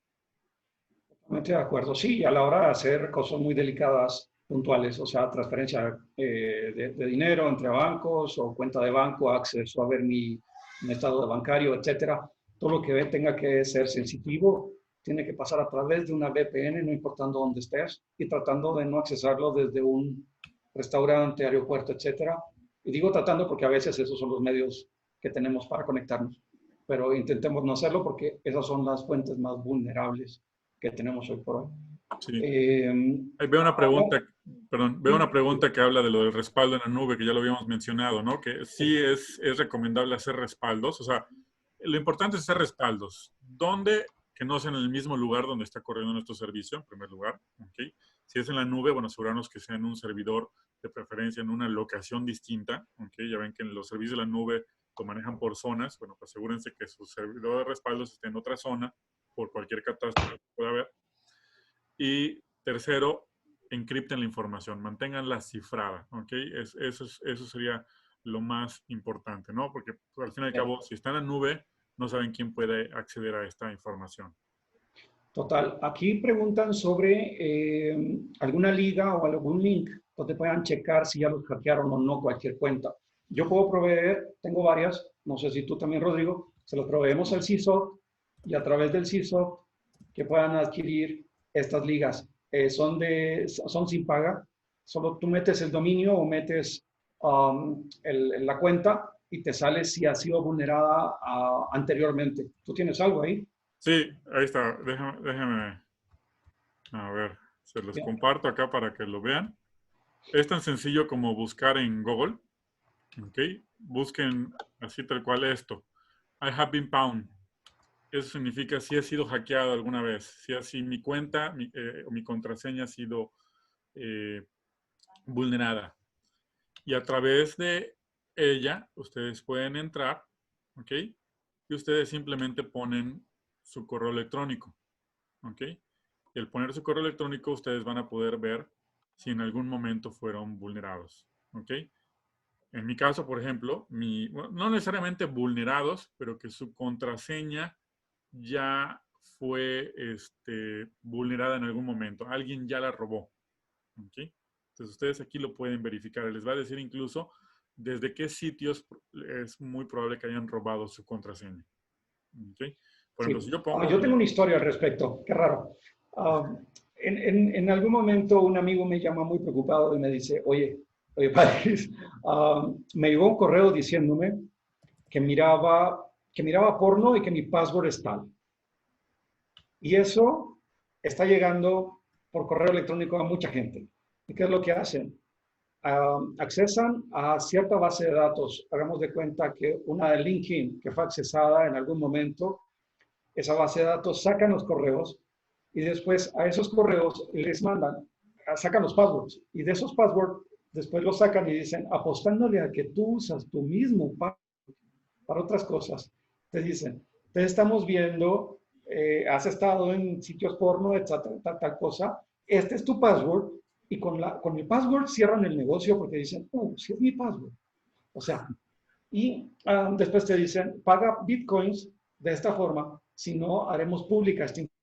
[SPEAKER 2] Totalmente de acuerdo. Sí, a la hora de hacer cosas muy delicadas, puntuales, o sea, transferencia de dinero entre bancos o cuenta de banco, acceso a ver mi estado bancario, etcétera. Todo lo que tenga que ser sensitivo tiene que pasar a través de una VPN, no importando dónde estés, y tratando de no accesarlo desde un restaurante, aeropuerto, etcétera. Y digo tratando porque a veces esos son los medios que tenemos para conectarnos. Pero intentemos no hacerlo porque esas son las fuentes más vulnerables que tenemos hoy por hoy.
[SPEAKER 3] Sí. Ahí veo una pregunta, perdón, veo una
[SPEAKER 2] Sí,
[SPEAKER 3] pregunta que habla de lo del respaldo en la nube, que ya lo habíamos mencionado, ¿no? Que sí es recomendable hacer respaldos. O sea, lo importante es hacer respaldos. ¿Dónde? Que no sea en el mismo lugar donde está corriendo nuestro servicio, en primer lugar. ¿Okay? Si es en la nube, bueno, asegurarnos que sea en un servidor, de preferencia en una locación distinta. ¿Okay? Ya ven que en los servicios de la nube lo manejan por zonas. Bueno, pues asegúrense que su servidor de respaldos esté en otra zona por cualquier catástrofe que pueda haber. Y tercero, encripten la información, manténganla cifrada, ¿ok? Eso sería lo más importante, ¿no? Porque pues, al fin y al cabo, si está en la nube, no saben quién puede acceder a esta información.
[SPEAKER 2] total. Aquí preguntan sobre alguna liga o algún link donde puedan checar si ya los hackearon o no cualquier cuenta. Yo puedo proveer, tengo varias, no sé si tú también, Rodrigo, se los proveemos al CISO y a través del CISO que puedan adquirir estas ligas. Son sin paga, solo tú metes el dominio o metes la cuenta y te sale si ha sido vulnerada anteriormente. ¿Tú tienes algo ahí?
[SPEAKER 3] Sí, ahí está. Déjame, a ver, se los
[SPEAKER 2] Bien.
[SPEAKER 3] comparto acá para que lo vean. Es tan sencillo como buscar en Google, ¿ok? Busquen así tal cual esto. I have been pwned. Eso significa si ha sido hackeado alguna vez, si así mi cuenta o mi contraseña ha sido eh, vulnerada. Y a través de ella, ustedes pueden entrar, ¿ok? Y ustedes simplemente ponen su correo electrónico, ¿ok? Y al poner su correo electrónico, ustedes van a poder ver si en algún momento fueron vulnerados, ¿ok? En mi caso, por ejemplo, bueno, no necesariamente vulnerados, pero que su contraseña ya fue vulnerada en algún momento. Alguien ya la robó. ¿Okay? Entonces ustedes aquí lo pueden verificar. Les va a decir incluso desde qué sitios es muy probable que hayan robado su contraseña. ¿Okay? Por ejemplo, si yo pongo...
[SPEAKER 2] Yo tengo una historia al respecto, qué raro. En algún momento un amigo me llama muy preocupado y me dice, oye, Paris, me llegó un correo diciéndome que miraba porno y que mi password es tal. Y eso está llegando por correo electrónico a mucha gente. ¿Y qué es lo que hacen? Accesan a cierta base de datos. Hagamos de cuenta que una de LinkedIn que fue accesada en algún momento, esa base de datos sacan los correos y después a esos correos les mandan, sacan los passwords y de esos passwords después los sacan y dicen, apostándole a que tú usas tu mismo password para otras cosas, te dicen, te estamos viendo, has estado en sitios porno, etcétera, tal cosa, este es tu password y con el password cierran el negocio porque dicen, sí es mi password. O sea, y después te dicen, paga bitcoins de esta forma, si no haremos pública esta información.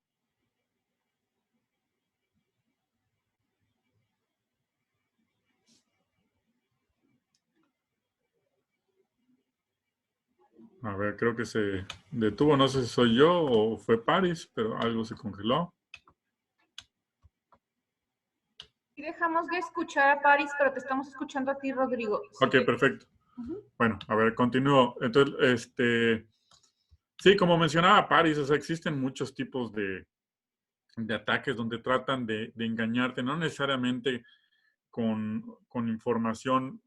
[SPEAKER 3] A ver, creo que se detuvo. No sé si soy yo o fue Paris, pero algo se congeló.
[SPEAKER 1] Y dejamos de escuchar a Paris, pero te estamos escuchando a ti, Rodrigo.
[SPEAKER 3] Ok, perfecto. Bueno, a ver, continúo. Entonces, sí, como mencionaba Paris, o sea, existen muchos tipos de ataques donde tratan de engañarte, no necesariamente con información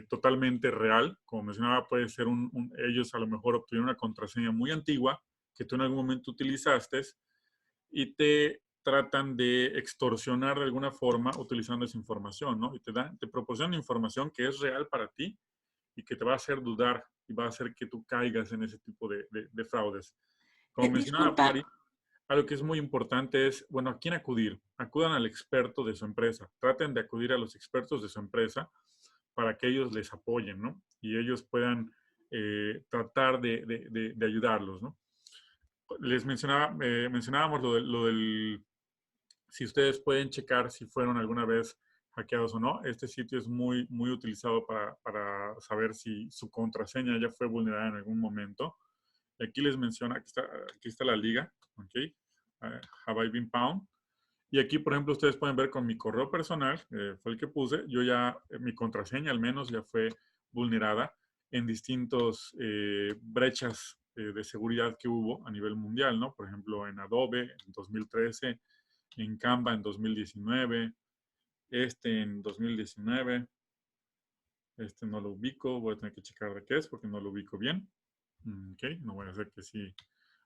[SPEAKER 3] totalmente real. Como mencionaba, puede ser ellos a lo mejor obtuvieron una contraseña muy antigua que tú en algún momento utilizaste y te tratan de extorsionar de alguna forma utilizando esa información, ¿no? Y te proporcionan información que es real para ti y que te va a hacer dudar y va a hacer que tú caigas en ese tipo de fraudes. Como mencionaba Pari, algo que es muy importante es, bueno, ¿a quién acudir? Acudan al experto de su empresa. Traten de acudir a los expertos de su empresa para que ellos les apoyen, ¿no? Y ellos puedan tratar de ayudarlos, ¿no? Les mencionábamos lo del, si ustedes pueden checar si fueron alguna vez hackeados o no. Este sitio es muy, muy utilizado para saber si su contraseña ya fue vulnerada en algún momento. Aquí les menciona, aquí está la liga, ¿ok? Have I been pwned? Y aquí, por ejemplo, ustedes pueden ver con mi correo personal, fue el que puse, yo ya, mi contraseña al menos ya fue vulnerada en distintos brechas de seguridad que hubo a nivel mundial, ¿no? Por ejemplo, en Adobe en 2013, en Canva en 2019, en 2019, no lo ubico, voy a tener que checar de qué es porque no lo ubico bien. Ok, no voy a hacer que sí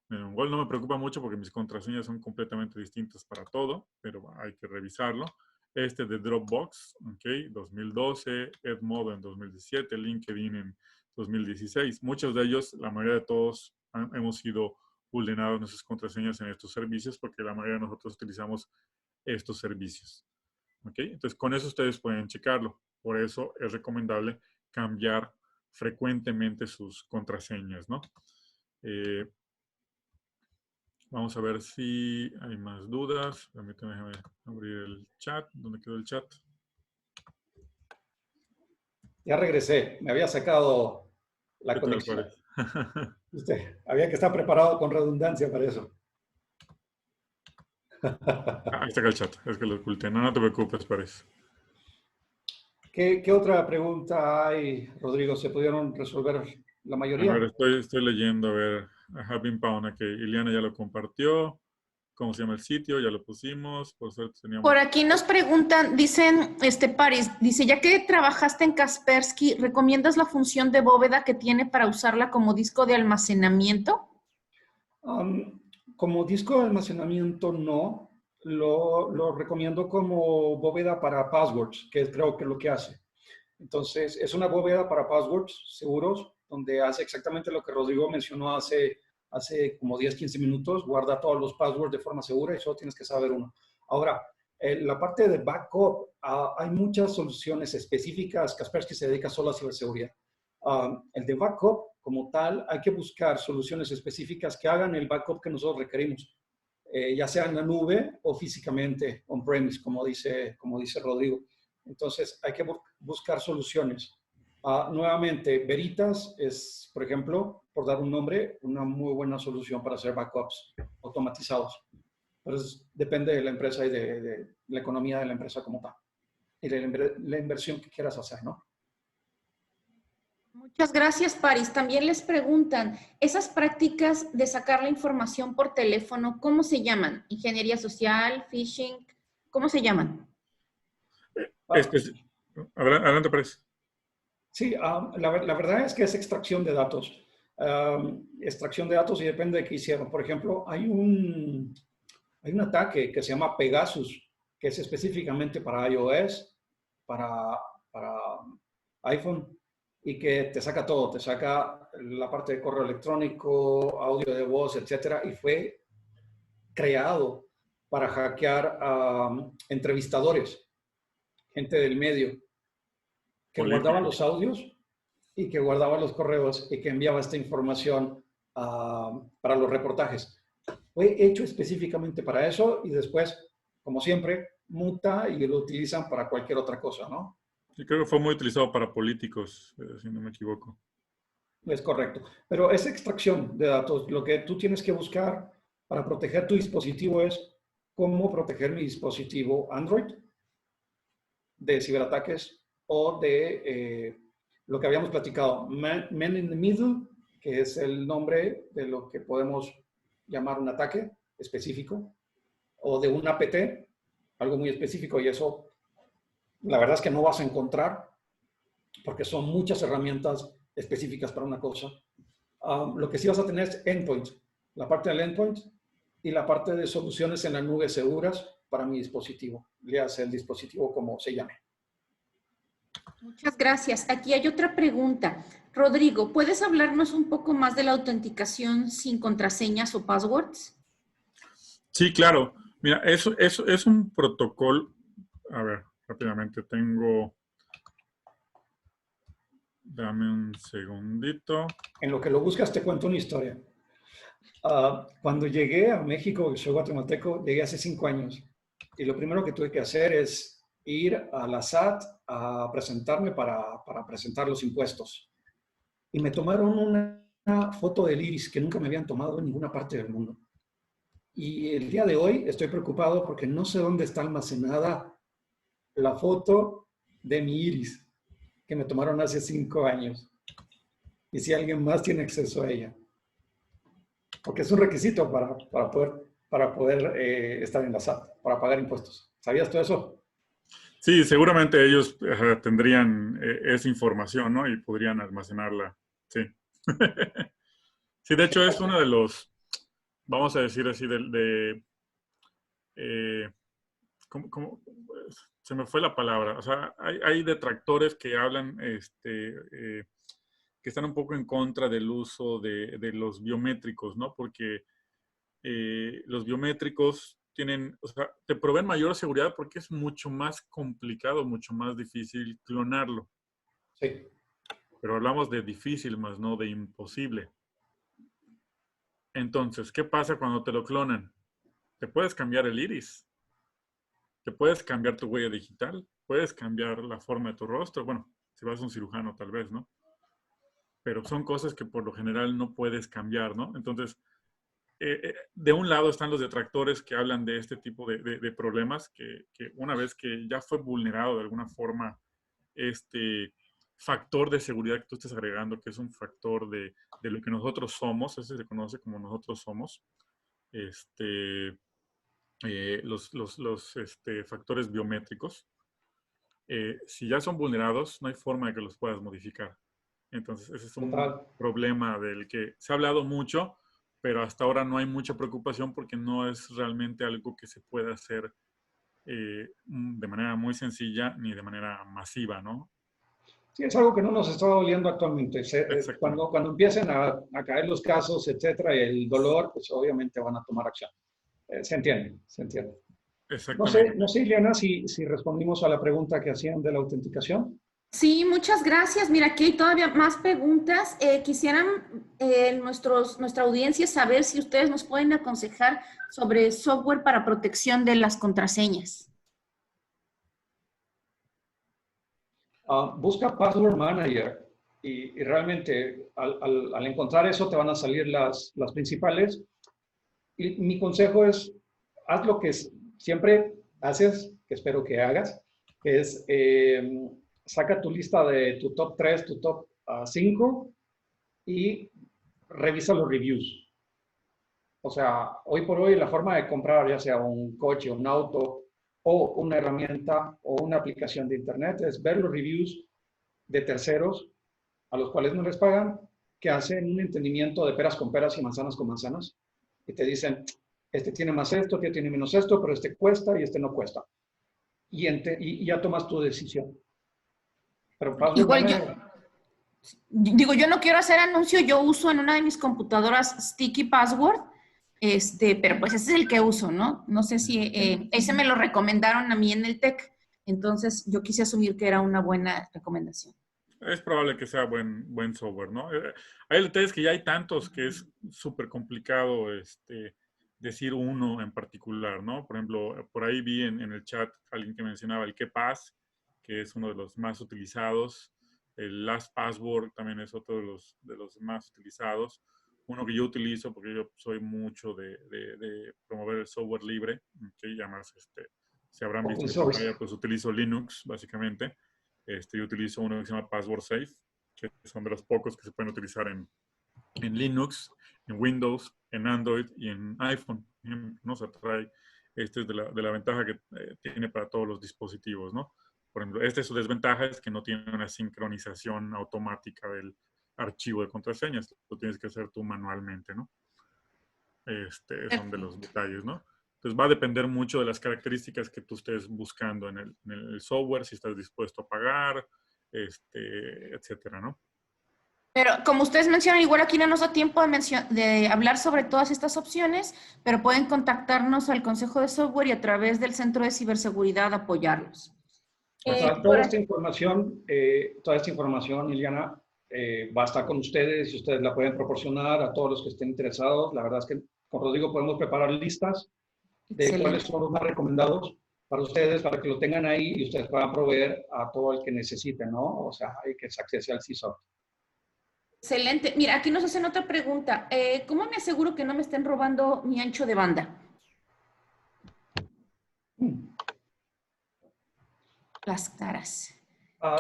[SPEAKER 3] me dé un gol. No me preocupa mucho porque mis contraseñas son completamente distintas para todo, pero hay que revisarlo. De Dropbox, ok, 2012, Edmodo en 2017, LinkedIn en 2016. Muchos de ellos, la mayoría de todos, hemos sido vulnerados nuestras contraseñas en estos servicios porque la mayoría de nosotros utilizamos estos servicios. ¿Ok? Entonces, con eso ustedes pueden checarlo. Por eso es recomendable cambiar frecuentemente sus contraseñas, ¿no? Vamos a ver si hay más dudas. Permítanme abrir el chat. ¿Dónde quedó el chat?
[SPEAKER 2] Ya regresé. Me había sacado la conexión. Había que estar preparado con redundancia para eso.
[SPEAKER 3] Ahí está el chat. Es que lo oculté. No te preocupes, Paris.
[SPEAKER 2] ¿Qué otra pregunta hay, Rodrigo? ¿Se pudieron resolver la mayoría?
[SPEAKER 3] A ver, estoy leyendo, a ver, Have been pwned, que Ileana ya lo compartió. ¿Cómo se llama el sitio? Ya lo pusimos.
[SPEAKER 1] Por aquí nos preguntan, dicen, Paris, dice, ya que trabajaste en Kaspersky, ¿recomiendas la función de bóveda que tiene para usarla como disco de almacenamiento?
[SPEAKER 2] Como disco de almacenamiento, no. Lo recomiendo como bóveda para passwords, que creo que es lo que hace. Entonces, es una bóveda para passwords seguros, donde hace exactamente lo que Rodrigo mencionó hace como 10, 15 minutos, guarda todos los passwords de forma segura y solo tienes que saber uno. Ahora, la parte de backup, hay muchas soluciones específicas. Kaspersky se dedica solo a ciberseguridad. El de backup, como tal, hay que buscar soluciones específicas que hagan el backup que nosotros requerimos, ya sea en la nube o físicamente on-premise, como dice Rodrigo. Entonces, hay que buscar soluciones. Nuevamente, Veritas es, por ejemplo, por dar un nombre, una muy buena solución para hacer backups automatizados. Entonces, depende de la empresa y de la economía de la empresa como tal. Y de la inversión que quieras hacer, ¿no?
[SPEAKER 1] Muchas gracias, Paris. También les preguntan, esas prácticas de sacar la información por teléfono, ¿cómo se llaman? ¿Ingeniería social, phishing? ¿Cómo se llaman?
[SPEAKER 3] Adelante, Pérez.
[SPEAKER 2] Sí, la verdad es que es extracción de datos. Extracción de datos y depende de qué hicieron. Por ejemplo, hay un ataque que se llama Pegasus, que es específicamente para iOS, para iPhone, y que te saca todo. Te saca la parte de correo electrónico, audio de voz, etcétera, y fue creado para hackear a entrevistadores, gente del medio, que guardaban los audios y que guardaba los correos y que enviaba esta información para los reportajes. Fue hecho específicamente para eso y después, como siempre, muta y lo utilizan para cualquier otra cosa, ¿no?
[SPEAKER 3] Sí, creo que fue muy utilizado para políticos, si no me equivoco.
[SPEAKER 2] Es correcto. Pero esa extracción de datos, lo que tú tienes que buscar para proteger tu dispositivo es cómo proteger mi dispositivo Android de ciberataques o de lo que habíamos platicado, Man in the Middle, que es el nombre de lo que podemos llamar un ataque específico, o de un APT, algo muy específico, y eso la verdad es que no vas a encontrar porque son muchas herramientas específicas para una cosa. Lo que sí vas a tener es endpoint, la parte del endpoint y la parte de soluciones en la nube seguras para mi dispositivo, le hace el dispositivo como se llame.
[SPEAKER 1] Muchas gracias. Aquí hay otra pregunta. Rodrigo, ¿puedes hablarnos un poco más de la autenticación sin contraseñas o passwords?
[SPEAKER 3] Sí, claro. Mira, eso es un protocolo. A ver, rápidamente tengo... Dame un segundito.
[SPEAKER 2] En lo que lo buscas te cuento una historia. Cuando llegué a México, soy guatemalteco, llegué hace 5 años. Y lo primero que tuve que hacer es ir a la SAT a presentarme para presentar los impuestos. Y me tomaron una foto del iris que nunca me habían tomado en ninguna parte del mundo. Y el día de hoy estoy preocupado porque no sé dónde está almacenada la foto de mi iris que me tomaron hace 5 años. Y si alguien más tiene acceso a ella. Porque es un requisito para poder estar en la SAT, para pagar impuestos. ¿Sabías tú eso?
[SPEAKER 3] Sí, seguramente ellos tendrían esa información, ¿no? Y podrían almacenarla. Sí. Sí, de hecho es uno de los, vamos a decir así, se me fue la palabra. O sea, hay detractores que hablan, que están un poco en contra del uso de los biométricos, ¿no? Porque los biométricos tienen, o sea, te proveen mayor seguridad porque es mucho más complicado, mucho más difícil clonarlo.
[SPEAKER 2] Sí.
[SPEAKER 3] Pero hablamos de difícil, más no de imposible. Entonces, ¿qué pasa cuando te lo clonan? Te puedes cambiar el iris, te puedes cambiar tu huella digital, puedes cambiar la forma de tu rostro. Bueno, si vas a un cirujano tal vez, ¿no? Pero son cosas que por lo general no puedes cambiar, ¿no? Entonces, de un lado están los detractores que hablan de este tipo de problemas, que una vez que ya fue vulnerado de alguna forma este factor de seguridad que tú estés agregando, que es un factor de lo que nosotros somos, ese se conoce como nosotros somos, los factores biométricos, si ya son vulnerados, no hay forma de que los puedas modificar. Entonces, ese es un problema del que se ha hablado mucho, pero hasta ahora no hay mucha preocupación porque no es realmente algo que se pueda hacer de manera muy sencilla ni de manera masiva, ¿no?
[SPEAKER 2] Sí, es algo que no nos está doliendo actualmente. Cuando empiecen a caer los casos, etcétera, y el dolor, pues obviamente van a tomar acción. Se entiende, se entiende.
[SPEAKER 3] Exactamente.
[SPEAKER 2] No sé, Ileana, si respondimos a la pregunta que hacían de la autenticación.
[SPEAKER 1] Sí, muchas gracias. Mira, aquí hay todavía más preguntas. Quisieran nuestra audiencia saber si ustedes nos pueden aconsejar sobre software para protección de las contraseñas.
[SPEAKER 2] busca Password Manager y realmente al encontrar eso te van a salir las principales. Y mi consejo es, haz lo que siempre haces, que espero que hagas, que es saca tu lista de tu top 3, tu top 5 y revisa los reviews. O sea, hoy por hoy la forma de comprar ya sea un coche, un auto o una herramienta o una aplicación de internet es ver los reviews de terceros a los cuales no les pagan, que hacen un entendimiento de peras con peras y manzanas con manzanas y te dicen, este tiene más esto, este tiene menos esto, pero este cuesta y este no cuesta. Y ya tomas tu decisión. Pero
[SPEAKER 1] Igual yo no quiero hacer anuncio, yo uso en una de mis computadoras Sticky Password, pero pues ese es el que uso, ¿no? No sé si ese me lo recomendaron a mí en el TEC, entonces yo quise asumir que era una buena recomendación.
[SPEAKER 3] Es probable que sea buen software, ¿no? Hay detalles que ya hay tantos que es súper complicado decir uno en particular, ¿no? Por ejemplo, por ahí vi en el chat alguien que mencionaba el KeePass, que es uno de los más utilizados. El LastPassword también es otro de los más utilizados. Uno que yo utilizo, porque yo soy mucho de promover el software libre, que además se habrán visto en pantalla, pues utilizo Linux, básicamente. Yo utilizo uno que se llama Password Safe, que son de los pocos que se pueden utilizar en Linux, en Windows, en Android y en iPhone. ¿No? Se trae, es de la ventaja que tiene para todos los dispositivos, ¿no? Por ejemplo, esta es su desventaja, es que no tiene una sincronización automática del archivo de contraseñas. Lo tienes que hacer tú manualmente, ¿no? Son de los detalles, ¿no? Entonces va a depender mucho de las características que tú estés buscando en el software, si estás dispuesto a pagar, etcétera, ¿no?
[SPEAKER 1] Pero como ustedes mencionan, igual aquí no nos da tiempo de hablar sobre todas estas opciones, pero pueden contactarnos al Consejo de Software y a través del Centro de Ciberseguridad apoyarlos.
[SPEAKER 2] Toda esta información, Liliana, va a estar con ustedes y ustedes la pueden proporcionar a todos los que estén interesados. La verdad es que con Rodrigo podemos preparar listas de cuáles son los más recomendados para ustedes, para que lo tengan ahí y ustedes puedan proveer a todo el que necesiten, ¿no? O sea, hay que se accese al CISO.
[SPEAKER 1] Excelente. Mira, aquí nos hacen otra pregunta. ¿Cómo me aseguro que no me estén robando mi ancho de banda? Las caras.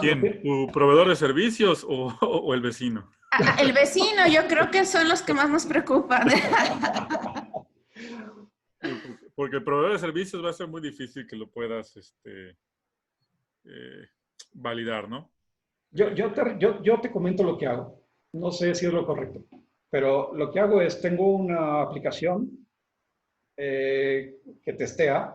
[SPEAKER 3] ¿Quién? ¿Tu proveedor de servicios o el vecino?
[SPEAKER 1] El vecino, yo creo que son los que más nos preocupan.
[SPEAKER 3] Porque el proveedor de servicios va a ser muy difícil que lo puedas validar, ¿no?
[SPEAKER 2] Yo te comento lo que hago. No sé si es lo correcto, pero lo que hago es, tengo una aplicación que testea,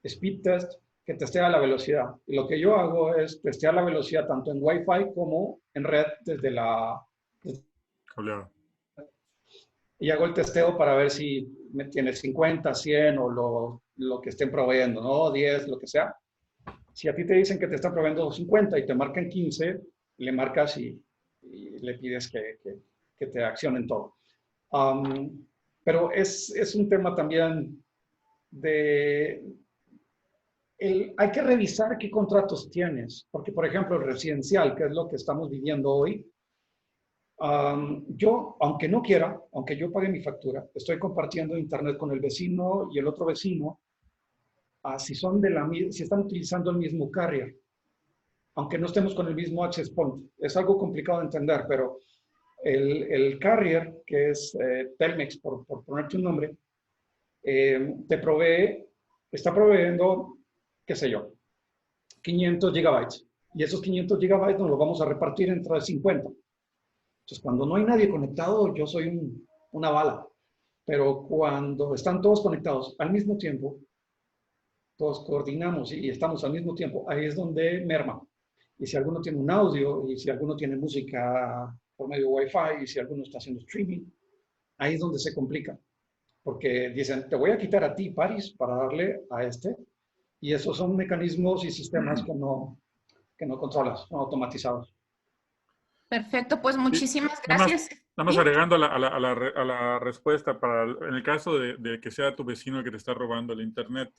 [SPEAKER 2] Speed Test, que testea la velocidad. Y lo que yo hago es testear la velocidad tanto en Wi-Fi como en red desde la... Y hago el testeo para ver si me tiene 50, 100 o lo que estén proveyendo, ¿no? 10, lo que sea. Si a ti te dicen que te están proveyendo 50 y te marcan 15, le marcas y le pides que te accionen todo. Pero es un tema también hay que revisar qué contratos tienes, porque por ejemplo el residencial, que es lo que estamos viviendo hoy, yo, aunque no quiera, aunque yo pague mi factura, estoy compartiendo internet con el vecino y el otro vecino, si están utilizando el mismo carrier, aunque no estemos con el mismo access point. Es algo complicado de entender, pero el carrier, que es Telmex, por ponerte un nombre, está proveyendo, qué sé yo, 500 gigabytes. Y esos 500 gigabytes nos los vamos a repartir entre 50. Entonces, cuando no hay nadie conectado, yo soy una bala. Pero cuando están todos conectados al mismo tiempo, todos coordinamos y estamos al mismo tiempo, ahí es donde merma. Y si alguno tiene un audio, y si alguno tiene música por medio de Wi-Fi, y si alguno está haciendo streaming, ahí es donde se complica. Porque dicen, te voy a quitar a ti, Paris, para darle a este. Y esos son mecanismos y sistemas que no controlas, son automatizados.
[SPEAKER 1] Perfecto, pues muchísimas gracias.
[SPEAKER 3] Nada más agregando a la respuesta, en el caso de que sea tu vecino el que te está robando el internet,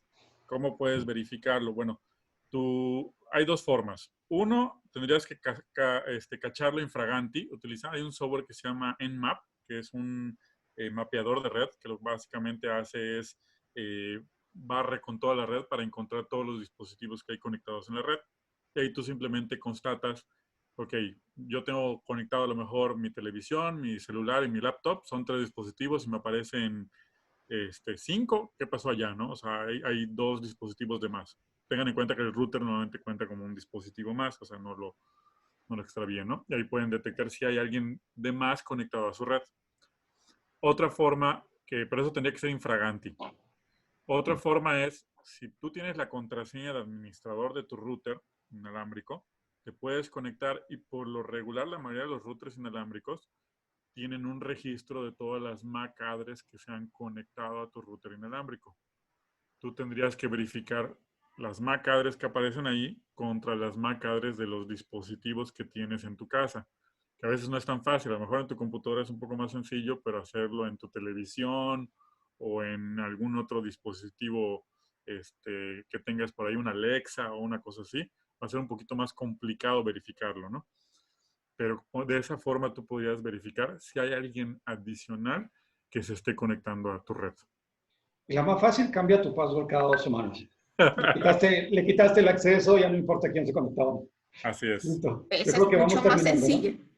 [SPEAKER 3] ¿cómo puedes verificarlo? Bueno, hay dos formas. Uno, tendrías que cacharlo infraganti. Hay un software que se llama Nmap, que es un mapeador de red, que lo que básicamente hace es barre con toda la red para encontrar todos los dispositivos que hay conectados en la red. Y ahí tú simplemente constatas, ok, yo tengo conectado a lo mejor mi televisión, mi celular y mi laptop, son 3 dispositivos y me aparecen 5, ¿qué pasó allá, no? O sea, hay 2 dispositivos de más. Tengan en cuenta que el router normalmente cuenta como un dispositivo más, o sea, no lo extravíen, ¿no? Y ahí pueden detectar si hay alguien de más conectado a su red. Otra forma, pero eso tendría que ser infraganti. Otra forma es, si tú tienes la contraseña de administrador de tu router inalámbrico, te puedes conectar y por lo regular la mayoría de los routers inalámbricos tienen un registro de todas las MAC address que se han conectado a tu router inalámbrico. Tú tendrías que verificar las MAC address que aparecen ahí contra las MAC address de los dispositivos que tienes en tu casa, que a veces no es tan fácil. A lo mejor en tu computadora es un poco más sencillo, pero hacerlo en tu televisión o en algún otro dispositivo que tengas por ahí, una Alexa o una cosa así, va a ser un poquito más complicado verificarlo, ¿no? Pero de esa forma tú podrías verificar si hay alguien adicional que se esté conectando a tu red.
[SPEAKER 2] La más fácil, cambia tu password cada 2 semanas. Le quitaste el acceso, ya no importa quién se conectaba.
[SPEAKER 3] Así es.
[SPEAKER 2] Listo. Yo
[SPEAKER 1] Esa
[SPEAKER 2] creo
[SPEAKER 1] es
[SPEAKER 2] que
[SPEAKER 1] mucho
[SPEAKER 2] vamos
[SPEAKER 1] más
[SPEAKER 2] terminando,
[SPEAKER 1] sencilla.
[SPEAKER 2] ¿no?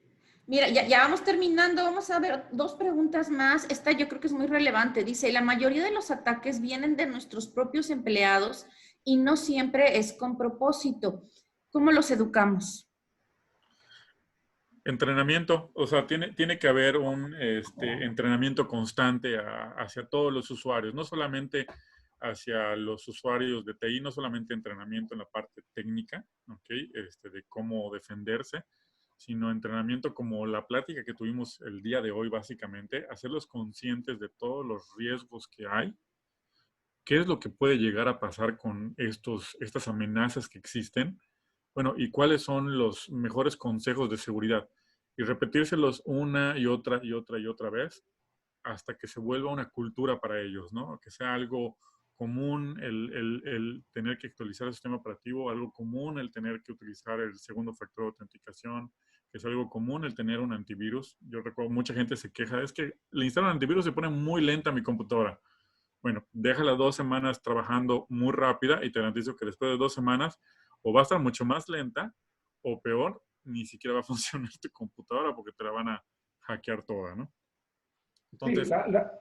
[SPEAKER 1] Mira, ya vamos terminando. Vamos a ver 2 preguntas más. Esta yo creo que es muy relevante. Dice, la mayoría de los ataques vienen de nuestros propios empleados y no siempre es con propósito. ¿Cómo los educamos?
[SPEAKER 3] Entrenamiento, o sea, tiene que haber un entrenamiento constante hacia todos los usuarios, no solamente hacia los usuarios de TI, no solamente entrenamiento en la parte técnica, ¿ok? De cómo defenderse, sino entrenamiento como la plática que tuvimos el día de hoy, básicamente, hacerlos conscientes de todos los riesgos que hay, qué es lo que puede llegar a pasar con estas amenazas que existen, bueno, y cuáles son los mejores consejos de seguridad. Y repetírselos una y otra y otra y otra vez hasta que se vuelva una cultura para ellos, ¿no? Que sea algo común el tener que actualizar el sistema operativo, algo común el tener que utilizar el segundo factor de autenticación, que es algo común el tener un antivirus. Yo recuerdo, mucha gente se queja, es que le instalan antivirus y se pone muy lenta mi computadora. Bueno, déjala 2 semanas trabajando muy rápida y te garantizo que después de 2 semanas o va a estar mucho más lenta o peor, ni siquiera va a funcionar tu computadora porque te la van a hackear toda, ¿no?
[SPEAKER 2] Sí,
[SPEAKER 3] Entonces,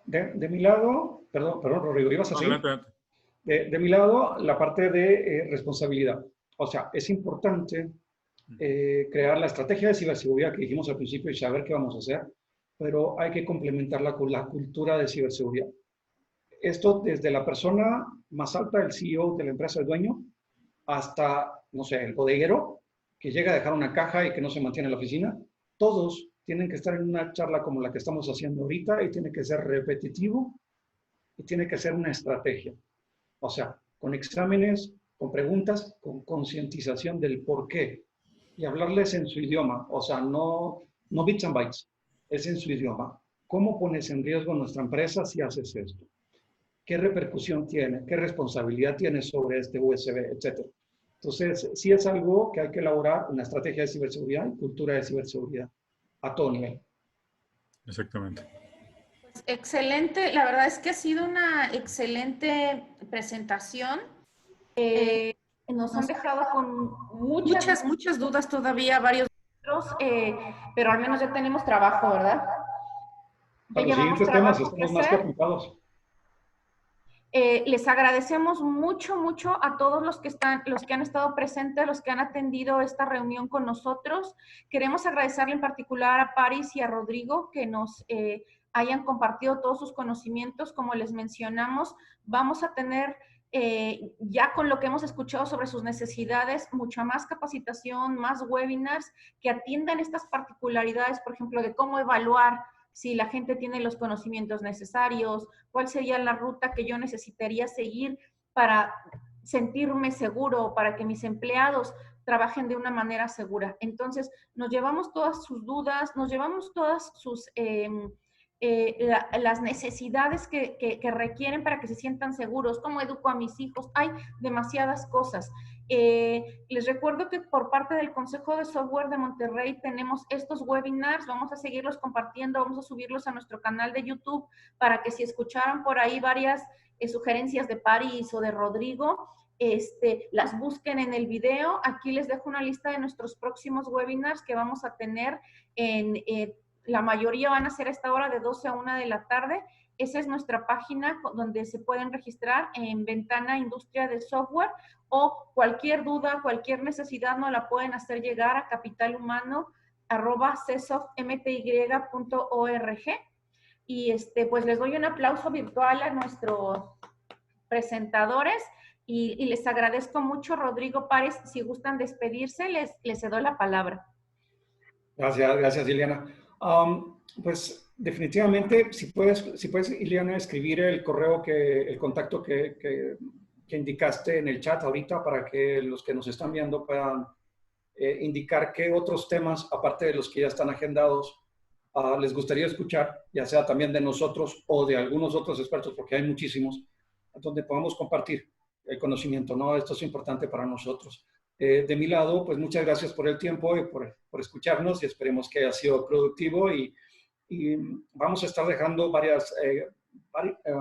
[SPEAKER 2] de mi lado, perdón, Rodrigo, ¿ibas a seguir?
[SPEAKER 3] adelante, adelante.
[SPEAKER 2] De mi lado, la parte de responsabilidad. O sea, es importante crear la estrategia de ciberseguridad que dijimos al principio y saber qué vamos a hacer, pero hay que complementarla con la cultura de ciberseguridad. Esto desde la persona más alta, el CEO de la empresa, el dueño, hasta, no sé, el bodeguero, que llega a dejar una caja y que no se mantiene en la oficina. Todos tienen que estar en una charla como la que estamos haciendo ahorita y tiene que ser repetitivo y tiene que ser una estrategia. O sea, con exámenes, con preguntas, con concientización del por qué y hablarles en su idioma. O sea, no bits and bytes, es en su idioma. ¿Cómo pones en riesgo nuestra empresa si haces esto? ¿Qué repercusión tiene? ¿Qué responsabilidad tiene sobre este USB, etcétera? Entonces, sí es algo que hay que elaborar, una estrategia de ciberseguridad y cultura de ciberseguridad a todo nivel.
[SPEAKER 3] Exactamente.
[SPEAKER 1] Pues excelente. La verdad es que ha sido una excelente presentación. Nos han dejado con muchas dudas todavía, varios otros, pero al menos ya tenemos trabajo, ¿verdad?
[SPEAKER 2] Para los siguientes temas estamos más que apuntados.
[SPEAKER 1] Les agradecemos mucho a todos los que han estado presentes, los que han atendido esta reunión con nosotros. Queremos agradecerle en particular a Paris y a Rodrigo que nos hayan compartido todos sus conocimientos. Como les mencionamos, vamos a tener ya con lo que hemos escuchado sobre sus necesidades, mucha más capacitación, más webinars que atiendan estas particularidades, por ejemplo, de cómo evaluar si la gente tiene los conocimientos necesarios, cuál sería la ruta que yo necesitaría seguir para sentirme seguro, para que mis empleados trabajen de una manera segura. Entonces, nos llevamos todas sus dudas, nos llevamos todas sus las necesidades que requieren para que se sientan seguros, cómo educo a mis hijos, hay demasiadas cosas. Les recuerdo que por parte del Consejo de Software de Monterrey tenemos estos webinars, vamos a seguirlos compartiendo, vamos a subirlos a nuestro canal de YouTube para que si escucharon por ahí varias sugerencias de Paris o de Rodrigo, las busquen en el video. Aquí les dejo una lista de nuestros próximos webinars que vamos a tener la mayoría van a ser a esta hora de 12 a 1 de la tarde. Esa es nuestra página donde se pueden registrar en Ventana Industria de Software, o cualquier duda, cualquier necesidad nos la pueden hacer llegar a capitalhumano@csoftmty.org. Y pues les doy un aplauso virtual a nuestros presentadores y les agradezco mucho. Rodrigo Párez, si gustan despedirse, les cedo la palabra.
[SPEAKER 2] Gracias, Ileana. Pues definitivamente, si puedes, Ileana, escribir el correo, el contacto que indicaste en el chat ahorita para que los que nos están viendo puedan indicar qué otros temas, aparte de los que ya están agendados, les gustaría escuchar, ya sea también de nosotros o de algunos otros expertos, porque hay muchísimos, donde podamos compartir el conocimiento, ¿no? Esto es importante para nosotros. De mi lado, pues muchas gracias por el tiempo y por escucharnos, y esperemos que haya sido productivo, y vamos a estar dejando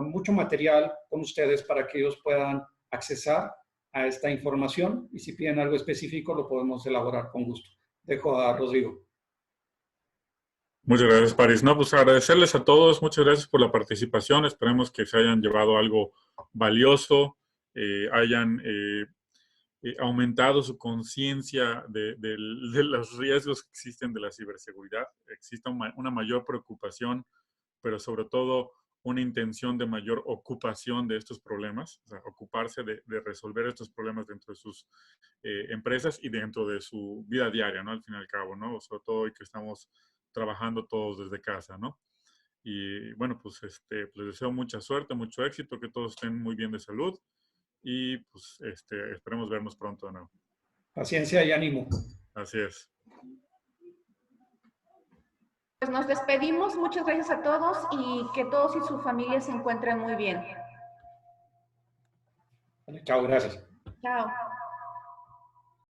[SPEAKER 2] mucho material con ustedes para que ellos puedan accesar a esta información, y si piden algo específico lo podemos elaborar con gusto. Dejo a Rodrigo.
[SPEAKER 3] Muchas gracias, Paris. No, pues agradecerles a todos, muchas gracias por la participación. Esperemos que se hayan llevado algo valioso, hayan aumentado su conciencia de los riesgos que existen de la ciberseguridad. Existe una mayor preocupación, pero sobre todo una intención de mayor ocupación de estos problemas, o sea, ocuparse de resolver estos problemas dentro de sus empresas y dentro de su vida diaria, ¿no? Al fin y al cabo, ¿no? Sobre todo hoy que estamos trabajando todos desde casa, ¿no? Y bueno, pues les deseo mucha suerte, mucho éxito, que todos estén muy bien de salud, y pues esperemos vernos pronto de nuevo.
[SPEAKER 2] Paciencia y ánimo.
[SPEAKER 3] Así es.
[SPEAKER 1] Pues nos despedimos, muchas gracias a todos y que todos y sus familias se encuentren muy bien.
[SPEAKER 2] Chao, gracias.
[SPEAKER 1] Chao.